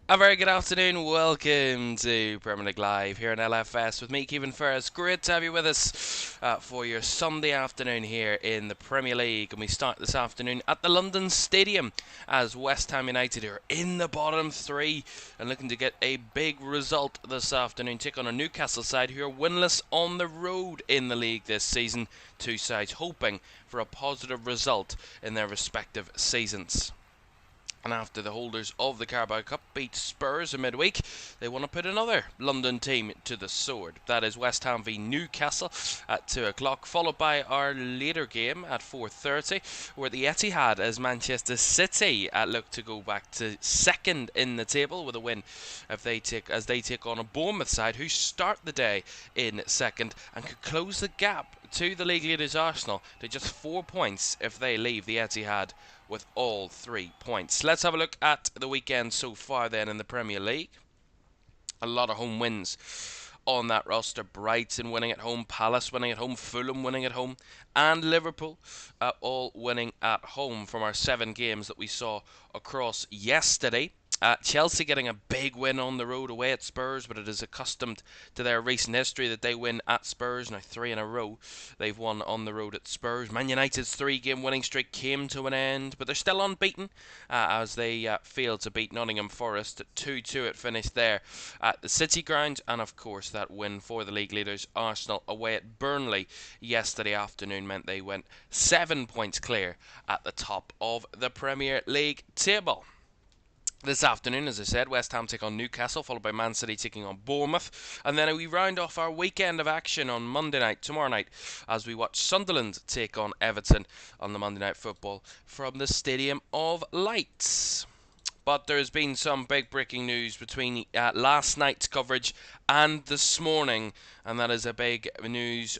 A very good afternoon, welcome to Premier League Live here in LFS with me, Caoimhan Ferris. Great to have you with us for your Sunday afternoon here in the Premier League. And we start this afternoon at the London Stadium as West Ham United are in the bottom three and looking to get a big result this afternoon. Take on a Newcastle side who are winless on the road in the league this season. Two sides hoping for a positive result in their respective seasons. And after the holders of the Carabao Cup beat Spurs in midweek, they want to put another London team to the sword. That is West Ham v Newcastle at 2 o'clock, followed by our later game at 4:30, where the Etihad as Manchester City look to go back to second in the table with a win as they take on a Bournemouth side who start the day in second and could close the gap to the league leaders Arsenal to just 4 points if they leave the Etihad with all 3 points. Let's have a look at the weekend so far then in the Premier League. A lot of home wins on that roster. Brighton winning at home, Palace winning at home, Fulham winning at home, and Liverpool all winning at home from our 7 games that we saw across yesterday. Chelsea getting a big win on the road away at Spurs, but it is accustomed to their recent history that they win at Spurs. Now 3 in a row they've won on the road at Spurs. Man United's 3-game winning streak came to an end, but they're still unbeaten as they failed to beat Nottingham Forest. 2-2 it finished there at the City Ground, and of course that win for the league leaders Arsenal away at Burnley yesterday afternoon meant they went 7 points clear at the top of the Premier League table. This afternoon, as I said, West Ham take on Newcastle, followed by Man City taking on Bournemouth. And then we round off our weekend of action on Monday night, tomorrow night, as we watch Sunderland take on Everton on the Monday Night Football from the Stadium of Lights. But there's been some big breaking news between last night's coverage and this morning, and that is a big news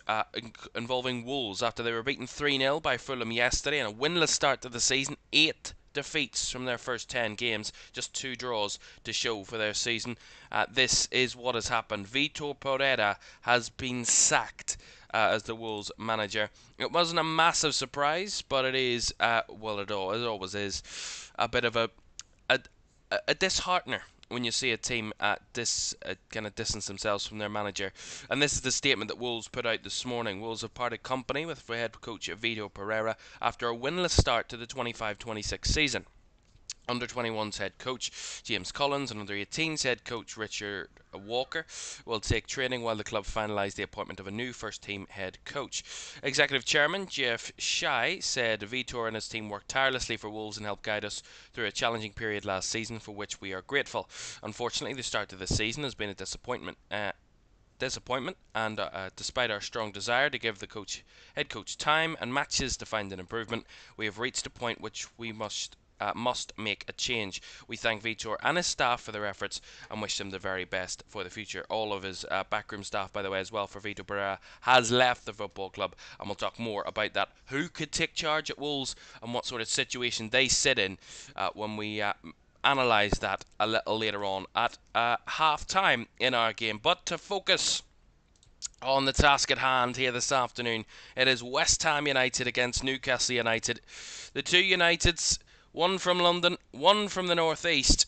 involving Wolves after they were beaten 3-0 by Fulham yesterday and a winless start to the season. 8 defeats from their first 10 games, just 2 draws to show for their season. This is what has happened. Vitor Pereira has been sacked as the Wolves manager. It wasn't a massive surprise, but it is, it always is, a bit of a disheartener when you see a team kind of distance themselves from their manager. And this is the statement that Wolves put out this morning. Wolves have parted company with head coach Vitor Pereira after a winless start to the 25-26 season. Under-21s head coach James Collins and Under-18s head coach Richard Walker will take training while the club finalise the appointment of a new first-team head coach. Executive Chairman Jeff Shai said Vitor and his team worked tirelessly for Wolves and helped guide us through a challenging period last season for which we are grateful. Unfortunately, the start of this season has been a disappointment, and despite our strong desire to give the head coach time and matches to find an improvement, we have reached a point which we must make a change. We thank Vitor and his staff for their efforts and wish them the very best for the future. All of his backroom staff, by the way, as well, for Vitor Pereira, has left the football club, and we'll talk more about that. Who could take charge at Wolves and what sort of situation they sit in when we analyse that a little later on at half-time in our game. But to focus on the task at hand here this afternoon, it is West Ham United against Newcastle United. The two Uniteds, one from London, one from the northeast,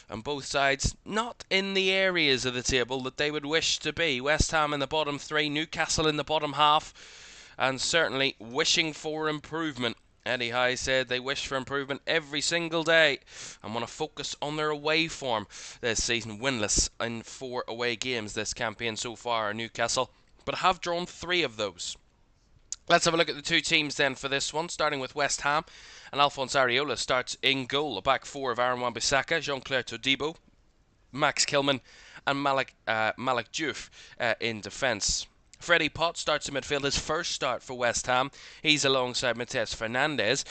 and both sides not in the areas of the table that they would wish to be. West Ham in the bottom 3, Newcastle in the bottom half, and certainly wishing for improvement. Eddie Howe said they wish for improvement every single day and want to focus on their away form this season. Winless in 4 away games this campaign so far, Newcastle, but have drawn 3 of those. Let's have a look at the two teams then for this one, starting with West Ham. And Alphonse Areola starts in goal. A back 4 of Aaron Wan-Bissaka, Jean-Claire Todibo, Max Kilman and Malik Diouf in defence. Freddie Potts starts in midfield, his first start for West Ham. He's alongside Mateus Fernandes.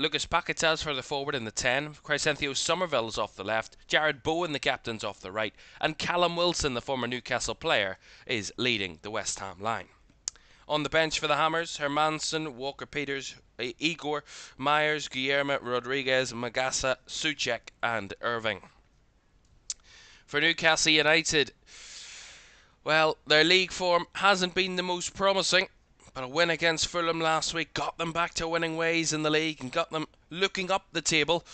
Lucas Paquetá's further forward in the 10. Crysencio Somerville's off the left. Jared Bowen, the captain's off the right. And Callum Wilson, the former Newcastle player, is leading the West Ham line. On the bench for the Hammers, Hermansen, Walker-Peters, Igor, Myers, Guillermo, Rodriguez, Magassa, Souček and Irving. For Newcastle United, well, their league form hasn't been the most promising, but a win against Fulham last week got them back to winning ways in the league and got them looking up the table.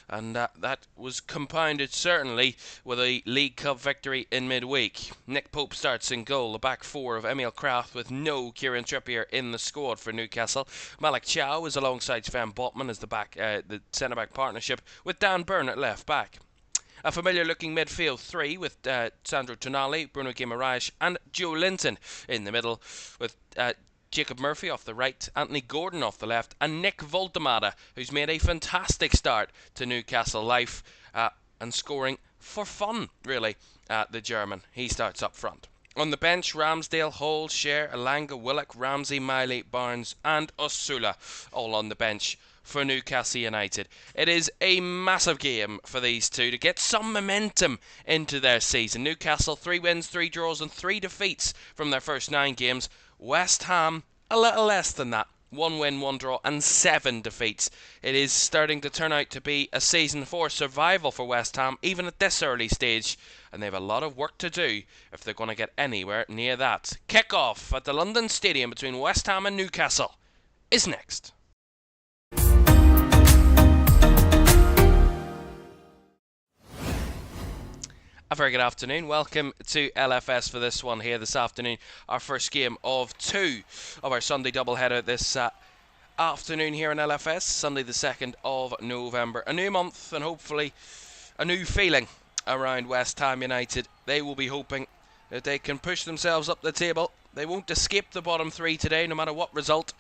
And that was compounded certainly with a League Cup victory in midweek. Nick Pope starts in goal, the back four of Emil Kraft with no Kieran Trippier in the squad for Newcastle. Malik Chow is alongside Sven Botman as the centre-back partnership with Dan Burn at left back. A familiar-looking midfield three with Sandro Tonali, Bruno Guimaraes and Joe Linton in the middle with Jacob Murphy off the right, Anthony Gordon off the left and Nick Voltemade, who's made a fantastic start to Newcastle life and scoring for fun, really, the German. He starts up front. On the bench, Ramsdale, Hall, Scher, Elanga, Willock, Ramsey, Miley, Barnes and Osula all on the bench for Newcastle United. It is a massive game for these two to get some momentum into their season. Newcastle 3 wins, 3 draws and 3 defeats from their first 9 games. West Ham a little less than that. 1 win, 1 draw and 7 defeats. It is starting to turn out to be a season for survival for West Ham, even at this early stage, and they have a lot of work to do if they're going to get anywhere near that. Kick-off at the London Stadium between West Ham and Newcastle is next. A very good afternoon. Welcome to LFS for this one here this afternoon. Our first game of 2 of our Sunday doubleheader this afternoon here in LFS. Sunday the 2nd of November. A new month and hopefully a new feeling around West Ham United. They will be hoping that they can push themselves up the table. They won't escape the bottom 3 today no matter what result.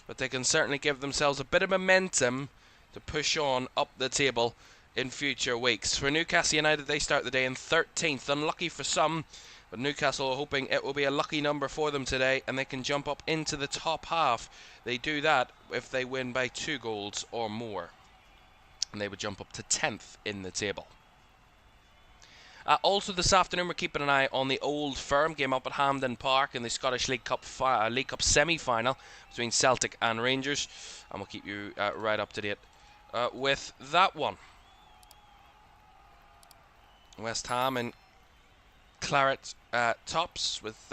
But they can certainly give themselves a bit of momentum to push on up the table in future weeks. For Newcastle United, they start the day in 13th. Unlucky for some, but Newcastle are hoping it will be a lucky number for them today and they can jump up into the top half. They do that if they win by 2 goals or more, and they would jump up to 10th in the table. Also this afternoon we're keeping an eye on the Old Firm game up at Hampden Park in the Scottish League Cup semi-final between Celtic and Rangers, and we'll keep you right up to date with that one. West Ham in claret tops with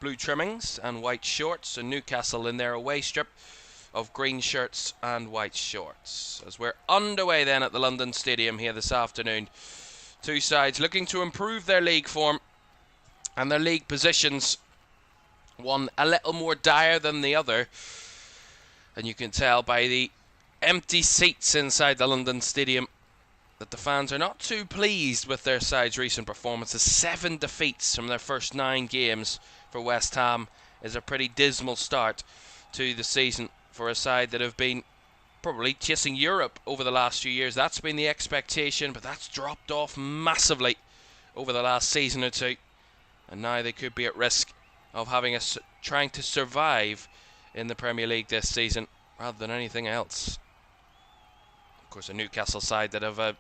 blue trimmings and white shorts, and Newcastle in their away strip of green shirts and white shorts. As we're underway then at the London Stadium here this afternoon, two sides looking to improve their league form and their league positions, one a little more dire than the other, and you can tell by the empty seats inside the London Stadium that the fans are not too pleased with their side's recent performances. 7 defeats from their first 9 games for West Ham is a pretty dismal start to the season for a side that have been probably chasing Europe over the last few years. That's been the expectation, but that's dropped off massively over the last season or two, and now they could be at risk of trying to survive in the Premier League this season rather than anything else. Of course, a Newcastle side that have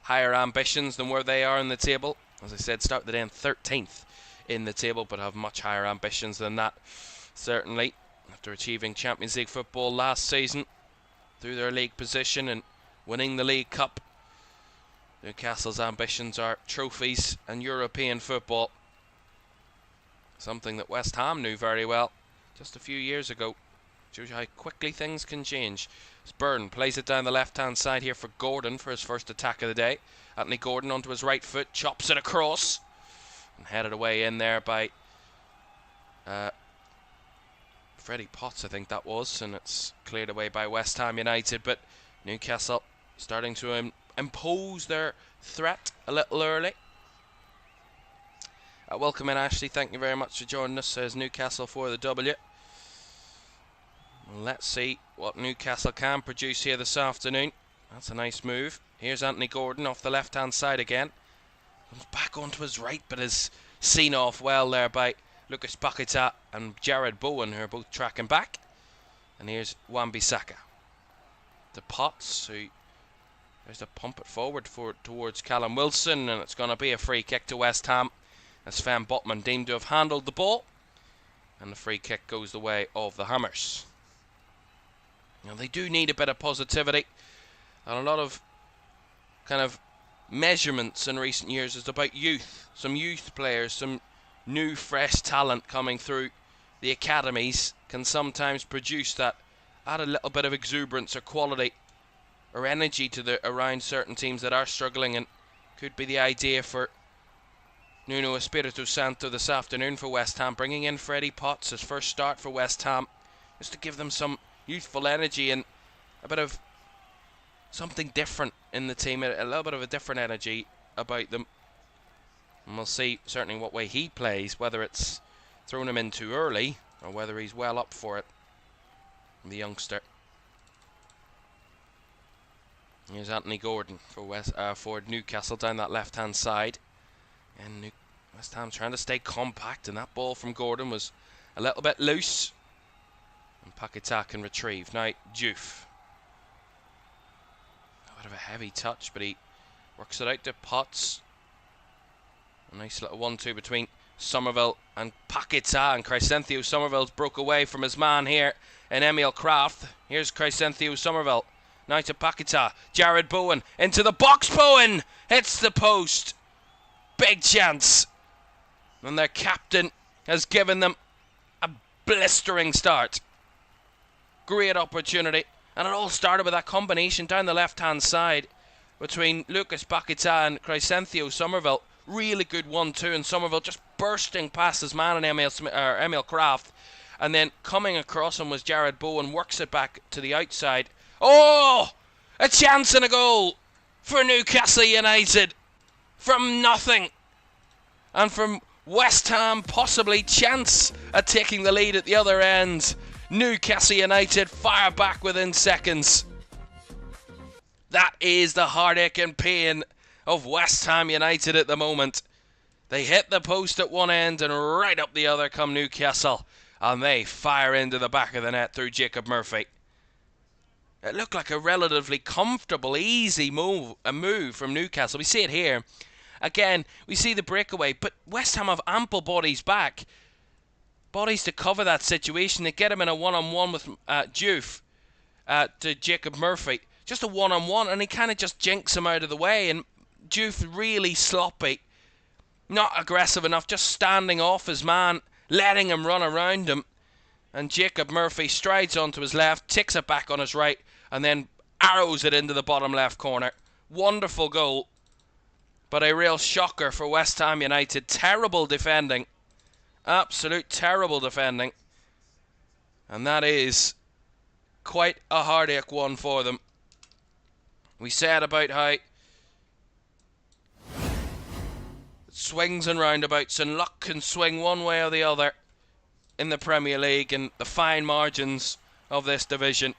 higher ambitions than where they are in the table. As I said, start the day in 13th in the table, but have much higher ambitions than that, certainly, after achieving Champions League football last season through their league position and winning the League Cup. Newcastle's ambitions are trophies and European football, something that West Ham knew very well just a few years ago. Shows you how quickly things can change. As Byrne plays it down the left-hand side here for Gordon for his first attack of the day. Anthony Gordon onto his right foot, chops it across, and headed away in there by Freddie Potts, I think that was, and it's cleared away by West Ham United. But Newcastle starting to impose their threat a little early. Welcome in, Ashley. Thank you very much for joining us. Says Newcastle for the W. Let's see what Newcastle can produce here this afternoon. That's a nice move. Here's Anthony Gordon off the left-hand side again. Comes back onto his right, but is seen off well there by Lucas Paqueta and Jared Bowen, who are both tracking back. And here's Wan-Bissaka. The Potts, who there's to pump it forward towards Callum Wilson, and it's going to be a free kick to West Ham as Sven Botman deemed to have handled the ball, and the free kick goes the way of the Hammers. Now they do need a bit of positivity, and a lot of kind of measurements in recent years is about youth, some youth players, some new fresh talent coming through the academies can sometimes produce that, add a little bit of exuberance or quality or energy to around certain teams that are struggling, and could be the idea for Nuno Espirito Santo this afternoon for West Ham, bringing in Freddie Potts, his first start for West Ham, just to give them some youthful energy and a bit of something different in the team, a little bit of a different energy about them. And we'll see certainly what way he plays, whether it's thrown him in too early or whether he's well up for it, the youngster. Here's Anthony Gordon for Newcastle down that left-hand side. And West Ham trying to stay compact, and that ball from Gordon was a little bit loose. And Paqueta can retrieve. Now, Diouf. A bit of a heavy touch, but he works it out to Potts. A nice little 1-2 between Somerville and Paqueta, and Crysencio Somerville's broke away from his man here in Emil Kraft. Here's Crysencio Somerville. Now to Paqueta. Jared Bowen into the box. Bowen hits the post. Big chance. And their captain has given them a blistering start. Great opportunity. And it all started with that combination down the left-hand side between Lucas Paqueta and Crysencio Somerville. Really good 1-2, and Somerville just bursting past his man and Emil Kraft. And then coming across him was Jared Bowen, works it back to the outside. Oh! A chance and a goal for Newcastle United. From nothing. And from West Ham, possibly chance at taking the lead at the other end. Newcastle United fire back within seconds. That is the heartache and pain of West Ham United at the moment. They hit the post at one end and right up the other come Newcastle. And they fire into the back of the net through Jacob Murphy. It looked like a relatively comfortable, easy move from Newcastle. We see it here. Again, we see the breakaway, but West Ham have ample bodies back. Bodies to cover that situation. They get him in a one-on-one with Diouf to Jacob Murphy. Just a one-on-one, and he kind of just jinks him out of the way. And Diouf really sloppy. Not aggressive enough, just standing off his man, letting him run around him. And Jacob Murphy strides onto his left, ticks it back on his right, and then arrows it into the bottom left corner. Wonderful goal, but a real shocker for West Ham United. Terrible defending. Absolute terrible defending. And that is quite a heartache one for them. We said about how it swings and roundabouts, and luck can swing one way or the other in the Premier League and the fine margins of this division.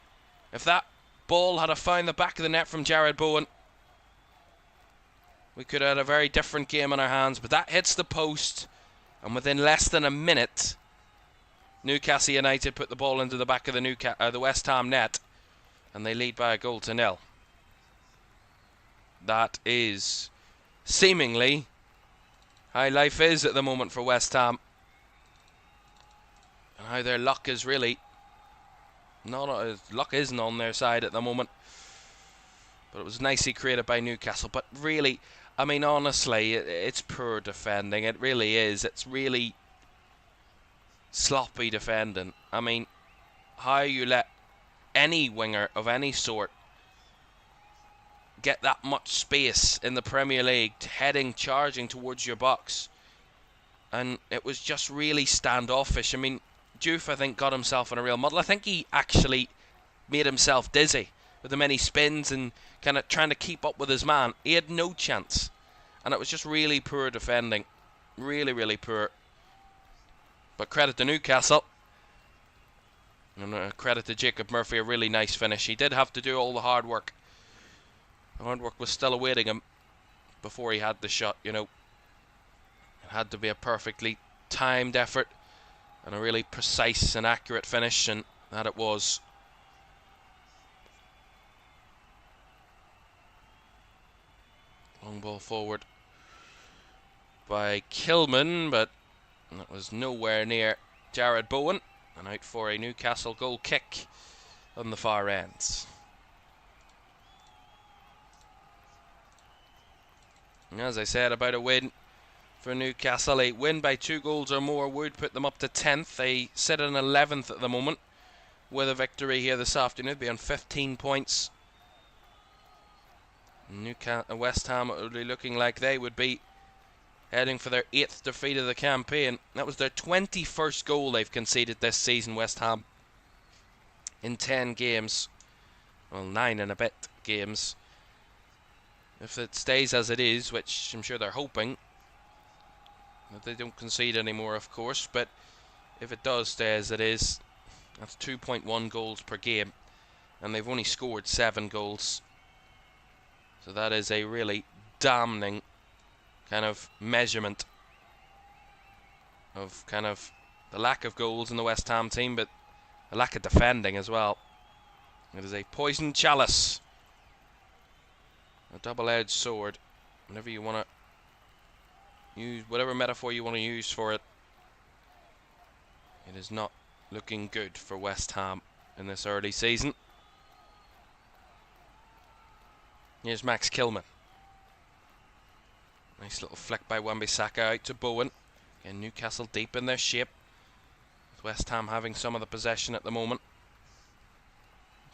If that ball had found the back of the net from Jared Bowen, we could have had a very different game in our hands, but that hits the post, and within less than a minute Newcastle United put the ball into the back of the West Ham net, and they lead by a 1-0. That is seemingly how life is at the moment for West Ham, and how their luck is really luck isn't on their side at the moment. But it was nicely created by Newcastle. But really, I mean, honestly, it's poor defending. It really is. It's really sloppy defending. I mean, how you let any winger of any sort get that much space in the Premier League, charging towards your box. And it was just really standoffish. I mean, Diouf, I think, got himself in a real muddle. I think he actually made himself dizzy with the many spins and kind of trying to keep up with his man. He had no chance. And it was just really poor defending. Really, really poor. But credit to Newcastle. And credit to Jacob Murphy, a really nice finish. He did have to do all the hard work. The hard work was still awaiting him before he had the shot, you know. It had to be a perfectly timed effort. And a really precise and accurate finish, and that it was. Long ball forward by Caoimhan, but that was nowhere near Jared Bowen, and out for a Newcastle goal kick on the far ends. And as I said about a win for Newcastle, a win by 2 goals or more would put them up to 10th. They sit in 11th at the moment. With a victory here this afternoon, they'd be on 15 points. West Ham would be looking like they would be heading for their 8th defeat of the campaign. That was their 21st goal they've conceded this season, West Ham, in 10 games. Well, 9 and a bit games. If it stays as it is, which I'm sure they're hoping, that they don't concede anymore, of course, but if it does stay as it is, that's 2.1 goals per game, and they've only scored 7 goals. So that is a really damning kind of measurement of kind of the lack of goals in the West Ham team, but the lack of defending as well. It is a poisoned chalice, a double-edged sword, whatever you want to use, whatever metaphor you want to use for it. It is not looking good for West Ham in this early season. Here's Max Caoimhan. Nice little flick by Wan-Bissaka out to Bowen. Again, Newcastle deep in their shape, with West Ham having some of the possession at the moment.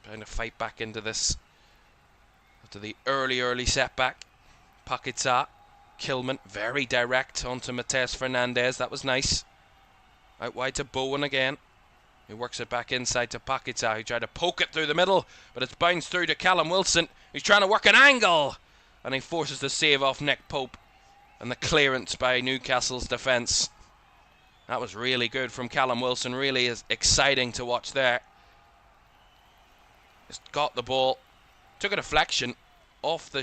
Trying to fight back into this after the early setback. Paquetá, Caoimhan, very direct onto Matheus Fernandes. That was nice. Out wide to Bowen again. He works it back inside to Paquetá, who tried to poke it through the middle, but it's bounced through to Callum Wilson, who's trying to work an angle, and he forces the save off Nick Pope, and the clearance by Newcastle's defence. That was really good from Callum Wilson, really is exciting to watch there. Just got the ball, took a deflection off the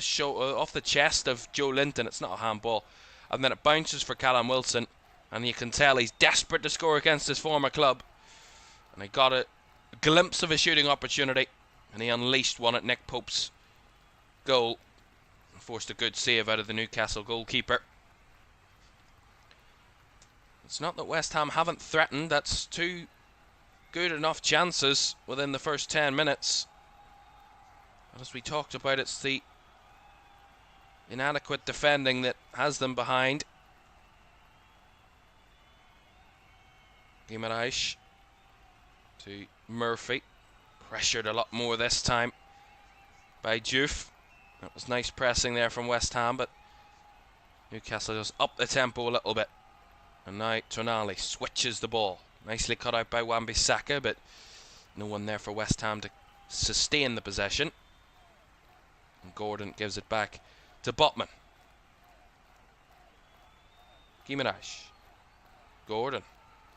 chest of Joe Linton. It's not a handball, and then it bounces for Callum Wilson, and you can tell he's desperate to score against his former club. And he got a glimpse of a shooting opportunity, and he unleashed one at Nick Pope's goal and forced a good save out of the Newcastle goalkeeper. It's not that West Ham haven't threatened. That's 2 good enough chances within the first 10 minutes. But as we talked about, it's the inadequate defending that has them behind. Guimaraes to Murphy, pressured a lot more this time by Diouf. That was nice pressing there from West Ham, but Newcastle just up the tempo a little bit. And now Tonali switches the ball. Nicely cut out by Wan-Bissaka, but no one there for West Ham to sustain the possession. And Gordon gives it back to Botman. Guimaraes. Gordon.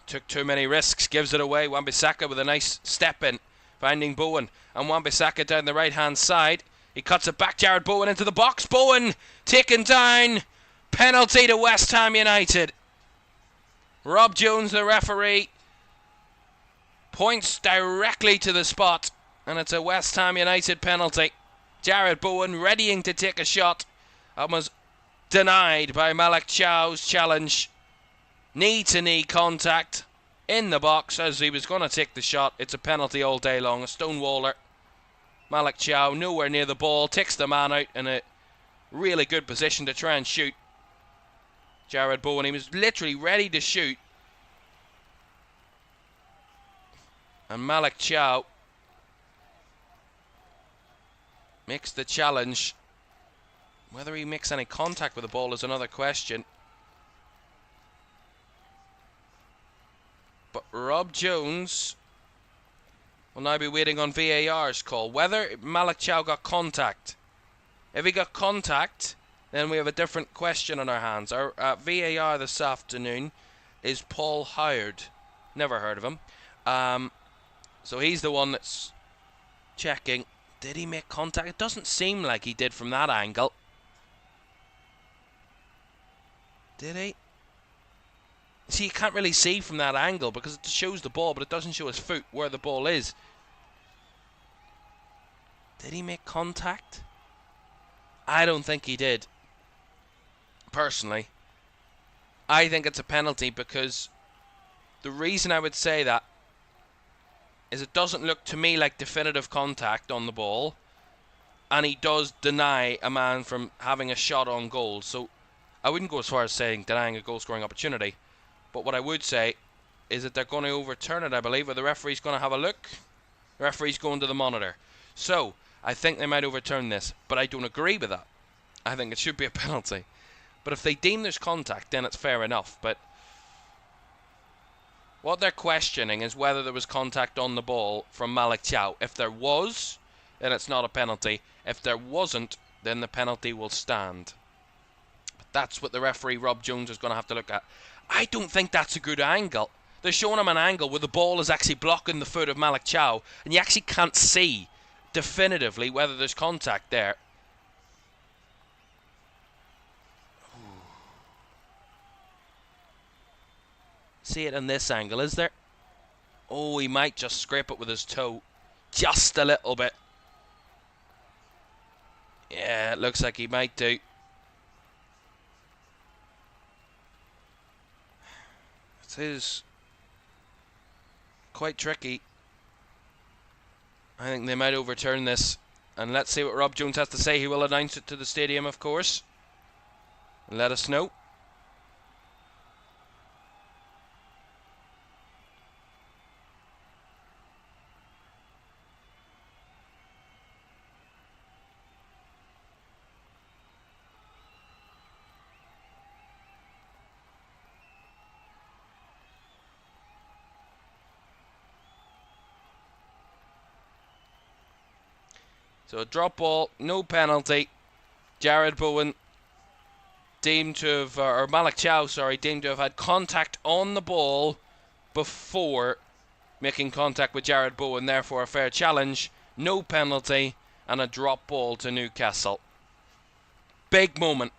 Took too many risks, gives it away. Wan-Bissaka with a nice step in, finding Bowen, and Wan-Bissaka down the right hand side. He cuts it back, Jared Bowen into the box. Bowen taken down. Penalty to West Ham United. Rob Jones, the referee, points directly to the spot, and it's a West Ham United penalty. Jared Bowen readying to take a shot, and was denied by Malik Chow's challenge. Knee-to-knee contact in the box as he was going to take the shot. It's a penalty all day long, a stonewaller. Malik Chow nowhere near the ball, takes the man out in a really good position to try and shoot. Jared Bowen, he was literally ready to shoot. And Malik Chow makes the challenge. Whether he makes any contact with the ball is another question. But Rob Jones will now be waiting on VAR's call. Whether Malik Chow got contact. If he got contact, then we have a different question on our hands. Our VAR this afternoon is Paul Howard. Never heard of him. So he's the one that's checking. Did he make contact? It doesn't seem like he did from that angle. Did he? See, you can't really see from that angle because it shows the ball, but it doesn't show his foot where the ball is. Did he make contact? I don't think he did. Personally, I think it's a penalty because the reason I would say that is it doesn't look to me like definitive contact on the ball, and he does deny a man from having a shot on goal. So I wouldn't go as far as saying denying a goal scoring opportunity, but what I would say is that they're going to overturn it, I believe, or the referee's going to have a look. The referee's going to the monitor. So I think they might overturn this, but I don't agree with that. I think it should be a penalty. But if they deem there's contact, then it's fair enough. But what they're questioning is whether there was contact on the ball from Malik Chow. If there was, then it's not a penalty. If there wasn't, then the penalty will stand. But that's what the referee, Rob Jones, is going to have to look at. I don't think that's a good angle. They're showing him an angle where the ball is actually blocking the foot of Malik Chow, and you actually can't see definitively whether there's contact there. See it in this angle, is there? Oh, he might just scrape it with his toe. Just a little bit. Yeah, it looks like he might do. It is quite tricky. I think they might overturn this. And let's see what Rob Jones has to say. He will announce it to the stadium, of course. And let us know. So a drop ball, no penalty. Jared Bowen deemed to have, or Malik Chow, sorry, deemed to have had contact on the ball before making contact with Jared Bowen. Therefore a fair challenge, no penalty, and a drop ball to Newcastle. Big moment.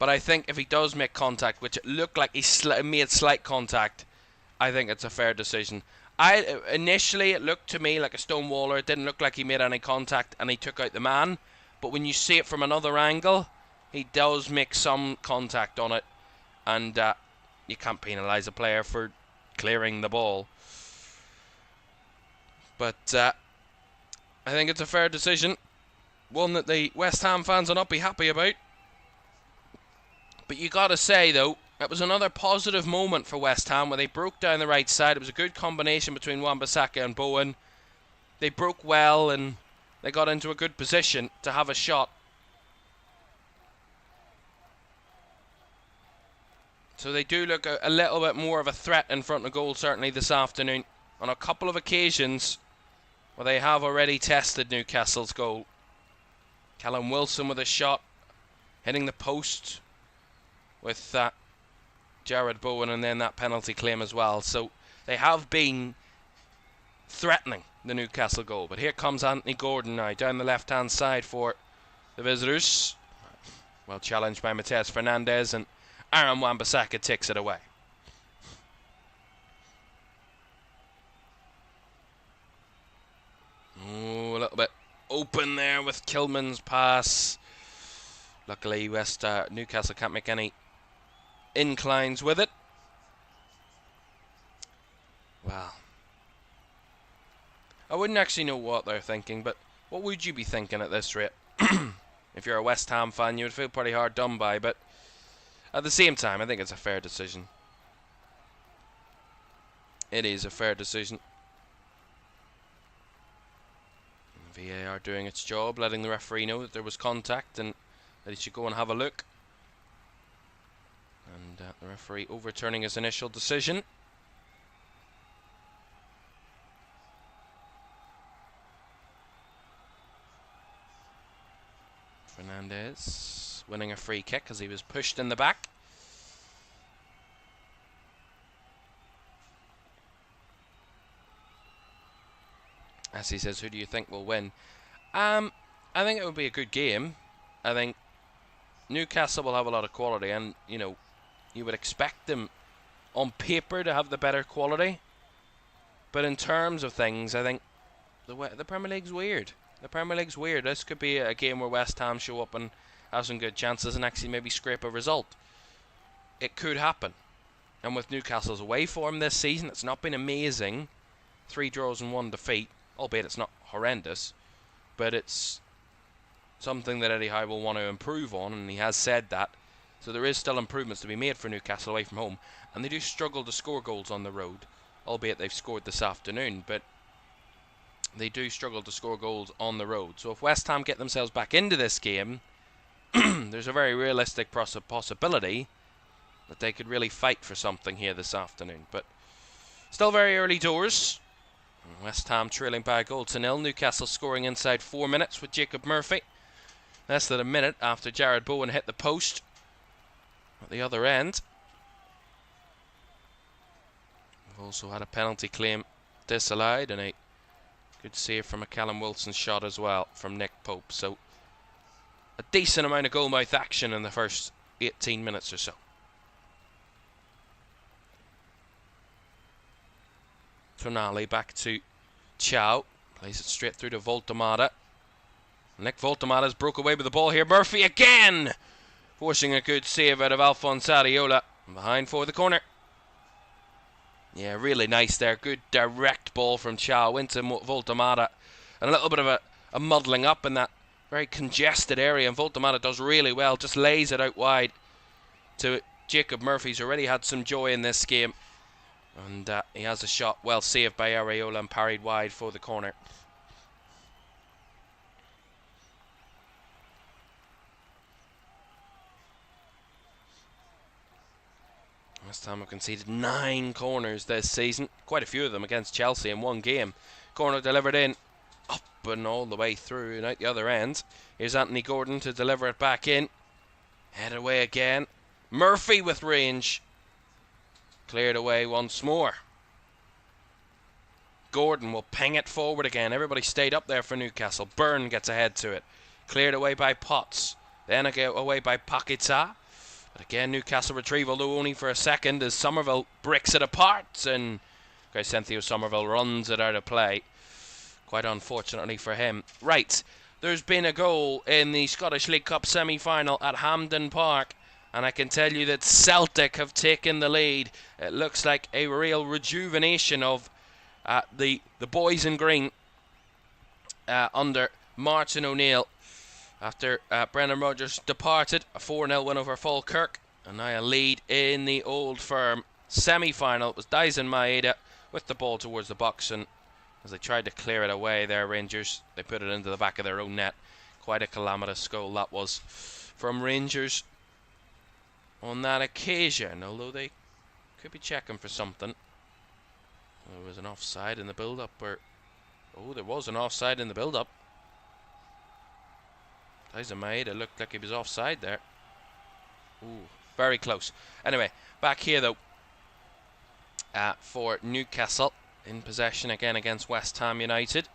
But I think if he does make contact, which it looked like he made slight contact, I think it's a fair decision. Initially, it looked to me like a stonewaller. It didn't look like he made any contact and he took out the man. But when you see it from another angle, he does make some contact on it. And you can't penalise a player for clearing the ball. But I think it's a fair decision. One that the West Ham fans will not be happy about. But you got to say, though, it was another positive moment for West Ham where they broke down the right side. It was a good combination between Wan-Bissaka and Bowen. They broke well and they got into a good position to have a shot. So they do look a little bit more of a threat in front of goal, certainly this afternoon. On a couple of occasions where they have already tested Newcastle's goal. Callum Wilson with a shot, hitting the post with Jared Bowen, and then that penalty claim as well. So they have been threatening the Newcastle goal. But here comes Anthony Gordon now down the left hand side for the visitors. Well challenged by Mateus Fernandes, and Aaron Wan-Bissaka takes it away. Oh, a little bit open there with Kilman's pass. Luckily Newcastle can't make any inclines with it. Well, I wouldn't actually know what they're thinking, but what would you be thinking at this rate? If you're a West Ham fan, you would feel pretty hard done by, but at the same time, I think it's a fair decision. It is a fair decision. VAR doing its job, letting the referee know that there was contact and that he should go and have a look. And the referee overturning his initial decision. Fernandes winning a free kick as he was pushed in the back. As he says, who do you think will win? I think it would be a good game. I think Newcastle will have a lot of quality, and you know, you would expect them on paper to have the better quality. But in terms of things, I think the Premier League's weird. The Premier League's weird. This could be a game where West Ham show up and have some good chances and actually maybe scrape a result. It could happen. And with Newcastle's away form this season, it's not been amazing. 3 draws and 1 defeat, albeit it's not horrendous. But it's something that Eddie Howe will want to improve on, and he has said that. So there is still improvements to be made for Newcastle away from home. And they do struggle to score goals on the road, albeit they've scored this afternoon. But they do struggle to score goals on the road. So if West Ham get themselves back into this game, there's a very realistic possibility that they could really fight for something here this afternoon. But still very early doors. West Ham trailing by a goal to nil. Newcastle scoring inside 4 minutes with Jacob Murphy. Less than a minute after Jared Bowen hit the post at the other end. We've also had a penalty claim disallowed and a good save from a Callum Wilson shot as well from Nick Pope. So a decent amount of goalmouth action in the first 18 minutes or so. Tonali back to Chow. Plays it straight through to Voltemada. Nick Voltemada's broke away with the ball here. Murphy again! Forcing a good save out of Alphonse Areola. Behind for the corner. Yeah, really nice there. Good direct ball from Chow into Voltemada. And a little bit of a muddling up in that very congested area. And Voltemada does really well. Just lays it out wide to Jacob Murphy, who's already had some joy in this game. And he has a shot well saved by Areola and parried wide for the corner. West Ham have conceded 9 corners this season. Quite a few of them against Chelsea in one game. Corner delivered in. Up and all the way through and out the other end. Here's Anthony Gordon to deliver it back in. Head away again. Murphy with range. Cleared away once more. Gordon will ping it forward again. Everybody stayed up there for Newcastle. Byrne gets ahead to it. Cleared away by Potts. Then away by Paquetá. But again, Newcastle retrieval, though only for a second, as Somerville bricks it apart. And Cynthia Somerville runs it out of play. Quite unfortunately for him. Right, there's been a goal in the Scottish League Cup semi-final at Hampden Park. And I can tell you that Celtic have taken the lead. It looks like a real rejuvenation of the boys in green under Martin O'Neill. After Brendan Rodgers departed, a 4-0 win over Falkirk. And now a lead in the Old Firm semi-final. It was Dyson Maeda with the ball towards the box. And as they tried to clear it away there, Rangers, they put it into the back of their own net. Quite a calamitous goal that was from Rangers on that occasion, although they could be checking for something. There was an offside in the build-up, there was an offside in the build-up. Dyson Maeda looked like he was offside there. Ooh, very close. Anyway, back here though, for Newcastle, in possession again against West Ham United.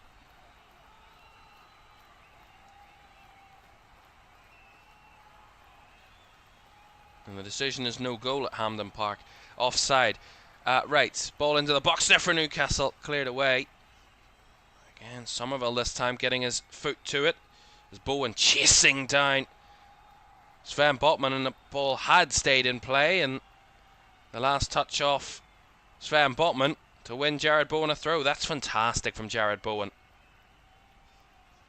And the decision is no goal at Hampden Park. Offside. Right, ball into the box there for Newcastle. Cleared away. Again, Somerville this time getting his foot to it. As Bowen chasing down Sven Botman, and the ball had stayed in play. And the last touch off Sven Botman to win Jared Bowen a throw. That's fantastic from Jared Bowen.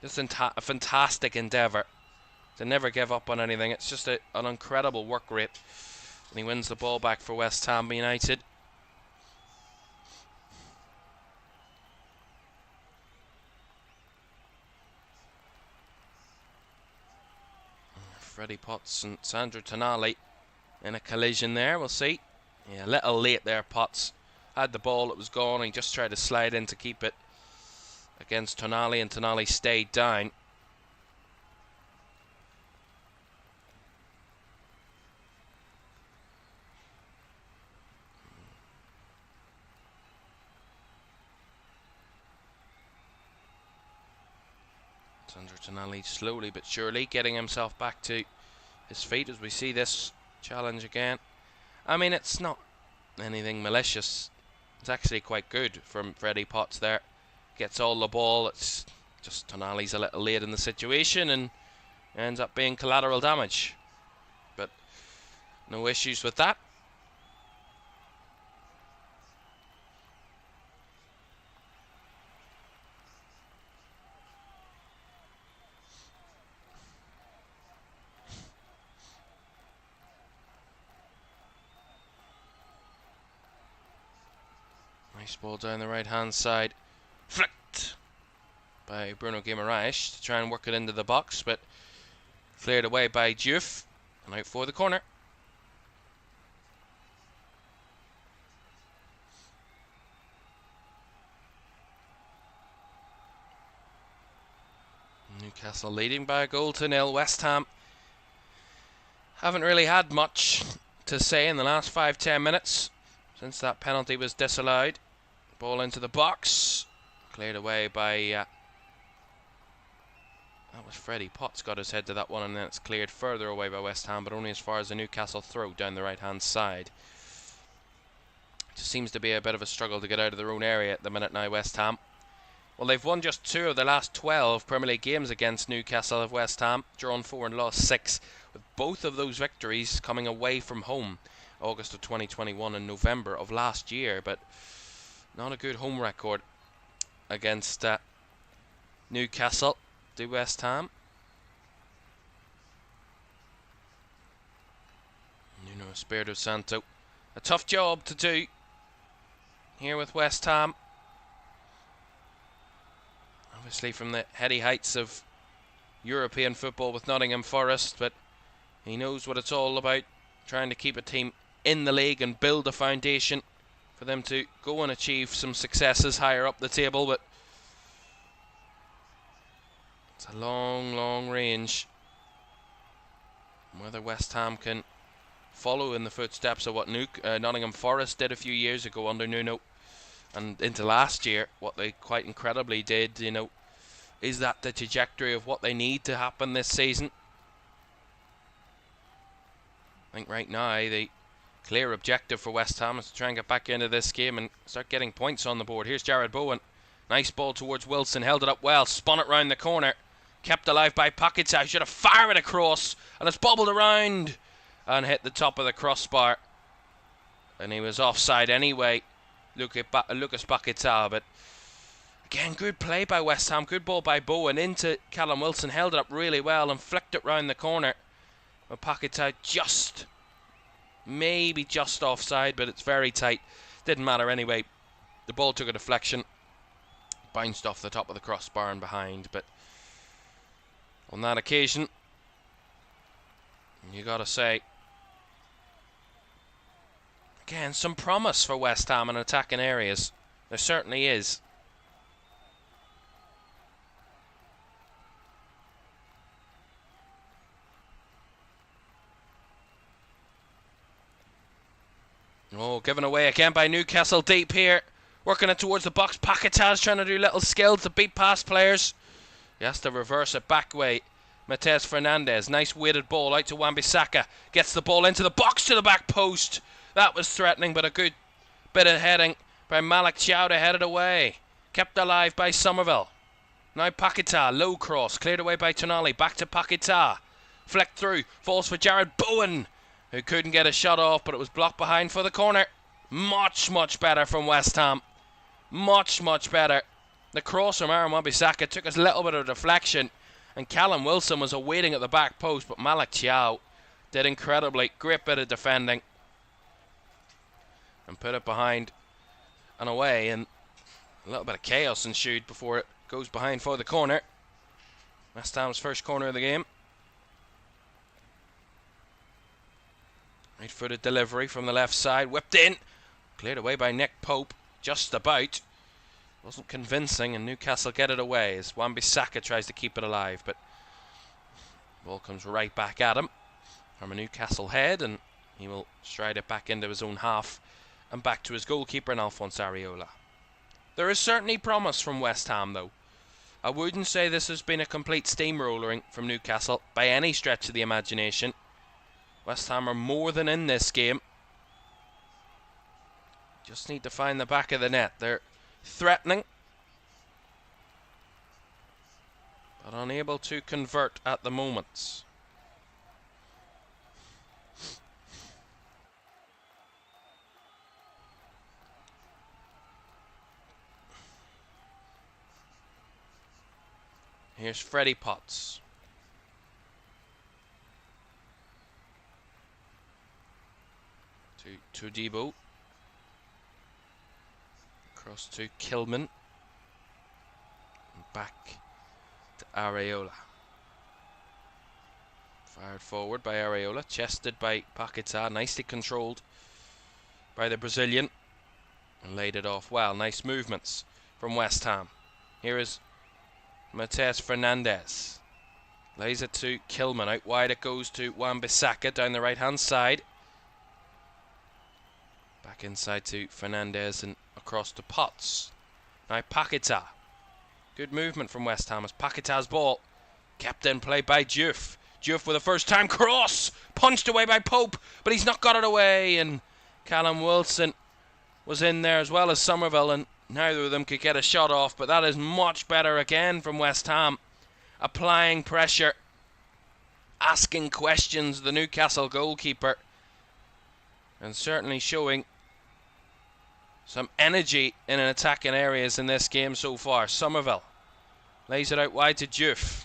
Just a fantastic endeavour to never give up on anything. It's just an incredible work rate. And he wins the ball back for West Ham United. Freddie Potts and Sandro Tonali in a collision there. We'll see. Yeah, a little late there. Potts had the ball, it was gone. He just tried to slide in to keep it against Tonali, and Tonali stayed down. Sandro Tonali slowly but surely getting himself back to his feet as we see this challenge again. I mean, it's not anything malicious. It's actually quite good from Freddie Potts there. Gets all the ball. It's just Tonali's a little late in the situation and ends up being collateral damage. But no issues with that. Nice ball down the right hand side. Flicked by Bruno Guimaraes to try and work it into the box, but cleared away by Diouf and out for the corner. Newcastle leading by a goal to nil. West Ham haven't really had much to say in the last 5-10 minutes since that penalty was disallowed. Ball into the box, cleared away by that was Freddie Potts, got his head to that one, and then it's cleared further away by West Ham, but only as far as the Newcastle throw down the right hand side. It just seems to be a bit of a struggle to get out of their own area at the minute now, West Ham. Well, they've won just 2 of the last 12 Premier League games against Newcastle of West Ham, drawn 4 and lost 6, with both of those victories coming away from home, August of 2021 and November of last year. But not a good home record against Newcastle to West Ham. Nuno Espirito Santo, a tough job to do here with West Ham. Obviously from the heady heights of European football with Nottingham Forest, but he knows what it's all about, trying to keep a team in the league and build a foundation for them to go and achieve some successes higher up the table. But it's a long range. Whether West Ham can follow in the footsteps of what Nottingham Forest did a few years ago under Nuno, and into last year, what they quite incredibly did, you know, is that the trajectory of what they need to happen this season? I think right now the clear objective for West Ham is to try and get back into this game and start getting points on the board. Here's Jared Bowen. Nice ball towards Wilson, held it up well, spun it round the corner, kept alive by Paquetá. Should have fired it across, and it's bobbled around and hit the top of the crossbar. And he was offside anyway, Lucas Paquetá. But again, good play by West Ham, good ball by Bowen into Callum Wilson, held it up really well and flicked it round the corner. But Paquetá maybe just offside, but it's very tight. Didn't matter anyway. The ball took a deflection, bounced off the top of the crossbar and behind. But on that occasion, you gotta say, again, some promise for West Ham in attacking areas. There certainly is. Oh, given away again by Newcastle deep here. Working it towards the box. Paquetá's trying to do little skills to beat past players. He has to reverse it back way. Matheus Fernandes. Nice weighted ball out to Wan-Bissaka. Gets the ball into the box to the back post. That was threatening, but a good bit of heading by Malik Thiaw to head it away. Kept alive by Somerville. Now Paquetá. Low cross. Cleared away by Tonali. Back to Paquetá. Flicked through. Falls for Jared Bowen, who couldn't get a shot off, but it was blocked behind for the corner. Much better from West Ham. Much better. The cross from Aaron Wan-Bissaka took us a little bit of deflection, and Callum Wilson was awaiting at the back post, but Malik Thiaw did incredibly. Great bit of defending and put it behind and away, and a little bit of chaos ensued before it goes behind for the corner. West Ham's first corner of the game. Right-footed delivery from the left side, whipped in, cleared away by Nick Pope, just about. Wasn't convincing, and Newcastle get it away as Wan-Bissaka tries to keep it alive, but ball comes right back at him from a Newcastle head, and he will stride it back into his own half and back to his goalkeeper in Alphonse Areola. There is certainly promise from West Ham, though. I wouldn't say this has been a complete steamrolling from Newcastle by any stretch of the imagination. West Ham are more than in this game. Just need to find the back of the net. They're threatening, but unable to convert at the moment. Here's Freddie Potts. To Debo. Across to Kilman. Back to Areola. Fired forward by Areola. Chested by Paquetá. Nicely controlled by the Brazilian. And laid it off well. Nice movements from West Ham. Here is Matheus Fernandes. Lays it to Kilman. Out wide it goes to Wan-Bissaka down the right hand side. Back inside to Fernandes and across to Potts. Now Paquetá. Good movement from West Ham as Paquetá's ball kept in play by Diouf. Diouf with a first time cross. Punched away by Pope, but he's not got it away. And Callum Wilson was in there as well as Somerville, and neither of them could get a shot off. But that is much better again from West Ham. Applying pressure. Asking questions of the Newcastle goalkeeper. And certainly showing some energy in an attacking areas in this game so far. Somerville lays it out wide to Diouf.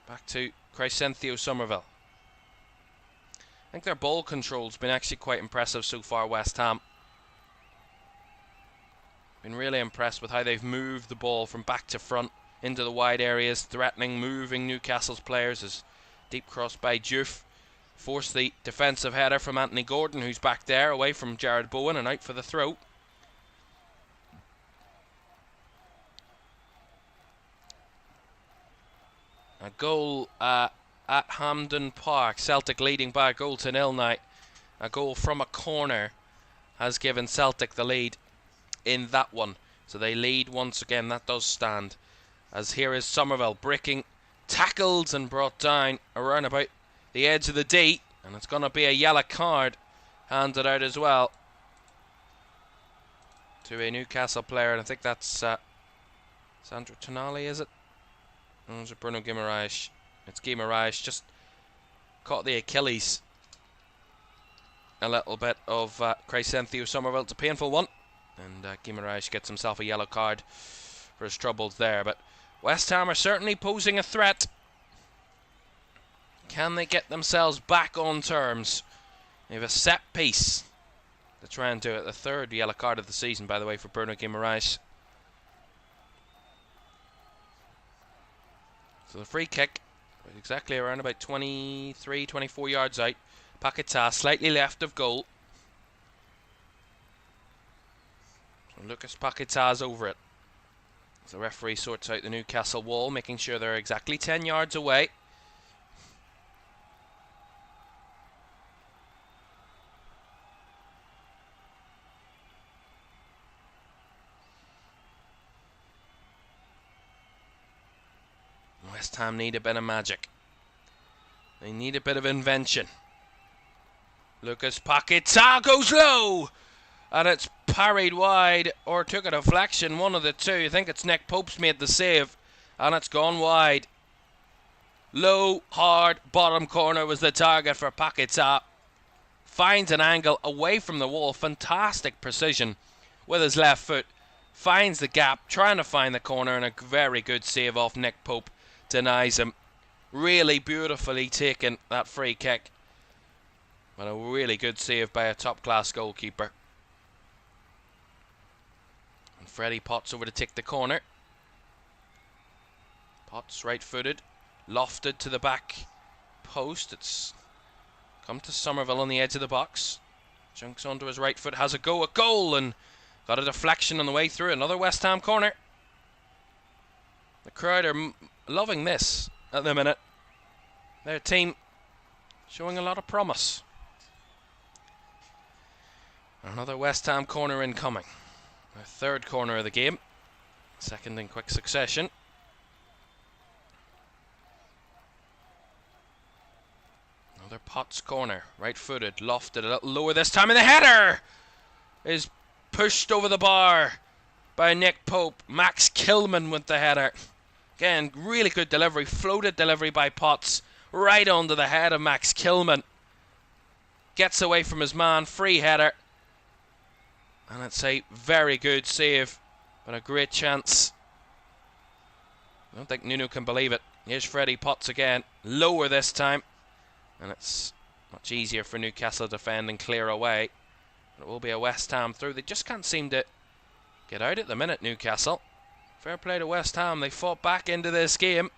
Back to Crescencio Somerville. I think their ball control's been actually quite impressive so far, West Ham. Been really impressed with how they've moved the ball from back to front into the wide areas, threatening, moving Newcastle's players as deep cross by Diouf. Forced the defensive header from Anthony Gordon, who's back there, away from Jared Bowen and out for the throw. A goal at Hampden Park. Celtic leading by a goal to nil now. A goal from a corner has given Celtic the lead in that one. So they lead once again. That does stand. As here is Somerville breaking, tackled and brought down around about the edge of the D, and it's going to be a yellow card handed out as well to a Newcastle player, and I think that's Sandro Tonali, is it? Or is it Bruno Guimaraes? It's Guimaraes, just caught the Achilles a little bit of Crescencio Somerville. It's a painful one, and Guimaraes gets himself a yellow card for his troubles there. But West Ham are certainly posing a threat. Can they get themselves back on terms? They have a set piece to try and do it. The third yellow card of the season, by the way, for Bruno Guimaraes. So the free kick, exactly around about 23, 24 yards out. Paquetá slightly left of goal. So Lucas Paquetá's over it. So the referee sorts out the Newcastle wall, making sure they're exactly 10 yards away. West Ham need a bit of magic. They need a bit of invention. Lucas Paquetá goes low, and it's parried wide, or took a deflection, one of the two. I think it's Nick Pope's made the save, and it's gone wide. Low, hard, bottom corner was the target for Paquetá. Finds an angle away from the wall, fantastic precision with his left foot. Finds the gap, trying to find the corner, and a very good save off Nick Pope. Denies him. Really beautifully taken, that free kick. But a really good save by a top-class goalkeeper. And Freddie Potts over to take the corner. Potts right-footed. Lofted to the back post. It's come to Somerville on the edge of the box. Junks onto his right foot. Has a go. A goal. And got a deflection on the way through. Another West Ham corner. The crowd are loving this at the minute. Their team showing a lot of promise. Another West Ham corner incoming. Their third corner of the game. Second in quick succession. Another Potts corner, right-footed, lofted a little lower this time, and the header is pushed over the bar by Nick Pope. Max Kilman with the header. Again, really good delivery, floated delivery by Potts, right onto the head of Max Kilman. Gets away from his man, free header. And it's a very good save, but a great chance. I don't think Nuno can believe it. Here's Freddie Potts again, lower this time. And it's much easier for Newcastle to defend and clear away. But it will be a West Ham through. They just can't seem to get out at the minute, Newcastle. Fair play to West Ham. They fought back into this game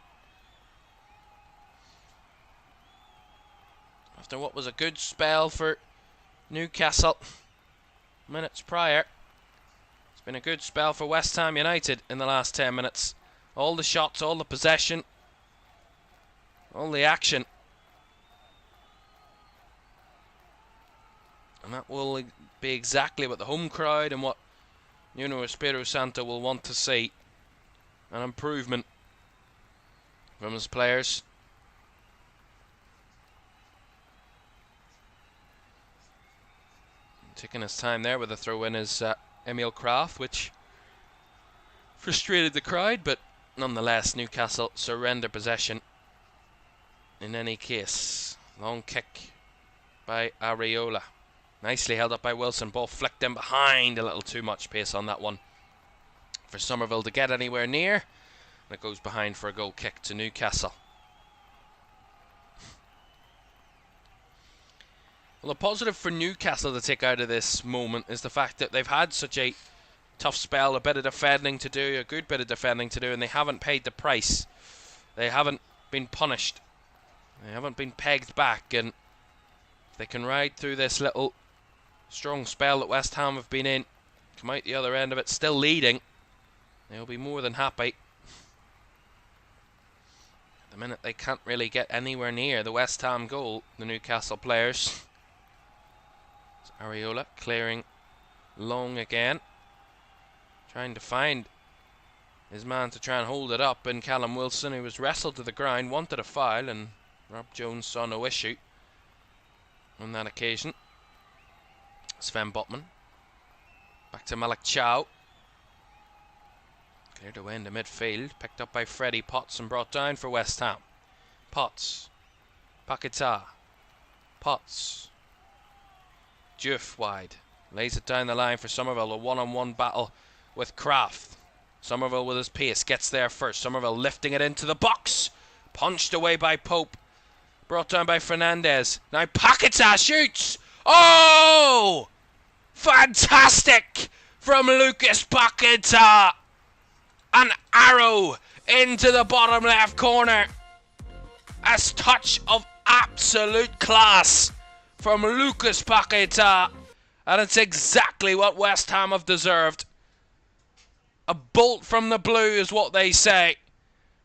after what was a good spell for Newcastle minutes prior. It's been a good spell for West Ham United in the last 10 minutes. All the shots, all the possession, all the action. And that will be exactly what the home crowd and what Nuno Espirito Santo will want to see. An improvement from his players. Taking his time there with the throw in is Emil Kraft, which frustrated the crowd, but nonetheless Newcastle surrender possession. In any case, long kick by Areola. Nicely held up by Wilson. Ball flicked in behind. A little too much pace on that one for Somerville to get anywhere near. And it goes behind for a goal kick to Newcastle. Well, the positive for Newcastle to take out of this moment is the fact that they've had such a tough spell, a bit of defending to do, a good bit of defending to do, and they haven't paid the price. They haven't been punished. They haven't been pegged back, and if they can ride through this little strong spell that West Ham have been in, come out the other end of it still leading, they'll be more than happy. At the minute they can't really get anywhere near the West Ham goal, the Newcastle players. It's Areola clearing long again, trying to find his man to try and hold it up, and Callum Wilson, who was wrestled to the ground, wanted a foul, and Rob Jones saw no issue on that occasion. Sven Botman back to Malik Chow, cleared away into midfield, picked up by Freddie Potts and brought down for West Ham. Potts, Paquetá, Potts, Diouf wide, lays it down the line for Somerville. A one-on-one battle with Kraft. Somerville with his pace gets there first. Somerville lifting it into the box, punched away by Pope, brought down by Fernandez. Now Paquetá shoots. Oh! Fantastic from Lucas Paquetá. An arrow into the bottom left corner. A touch of absolute class from Lucas Paquetá. And it's exactly what West Ham have deserved. A bolt from the blue is what they say.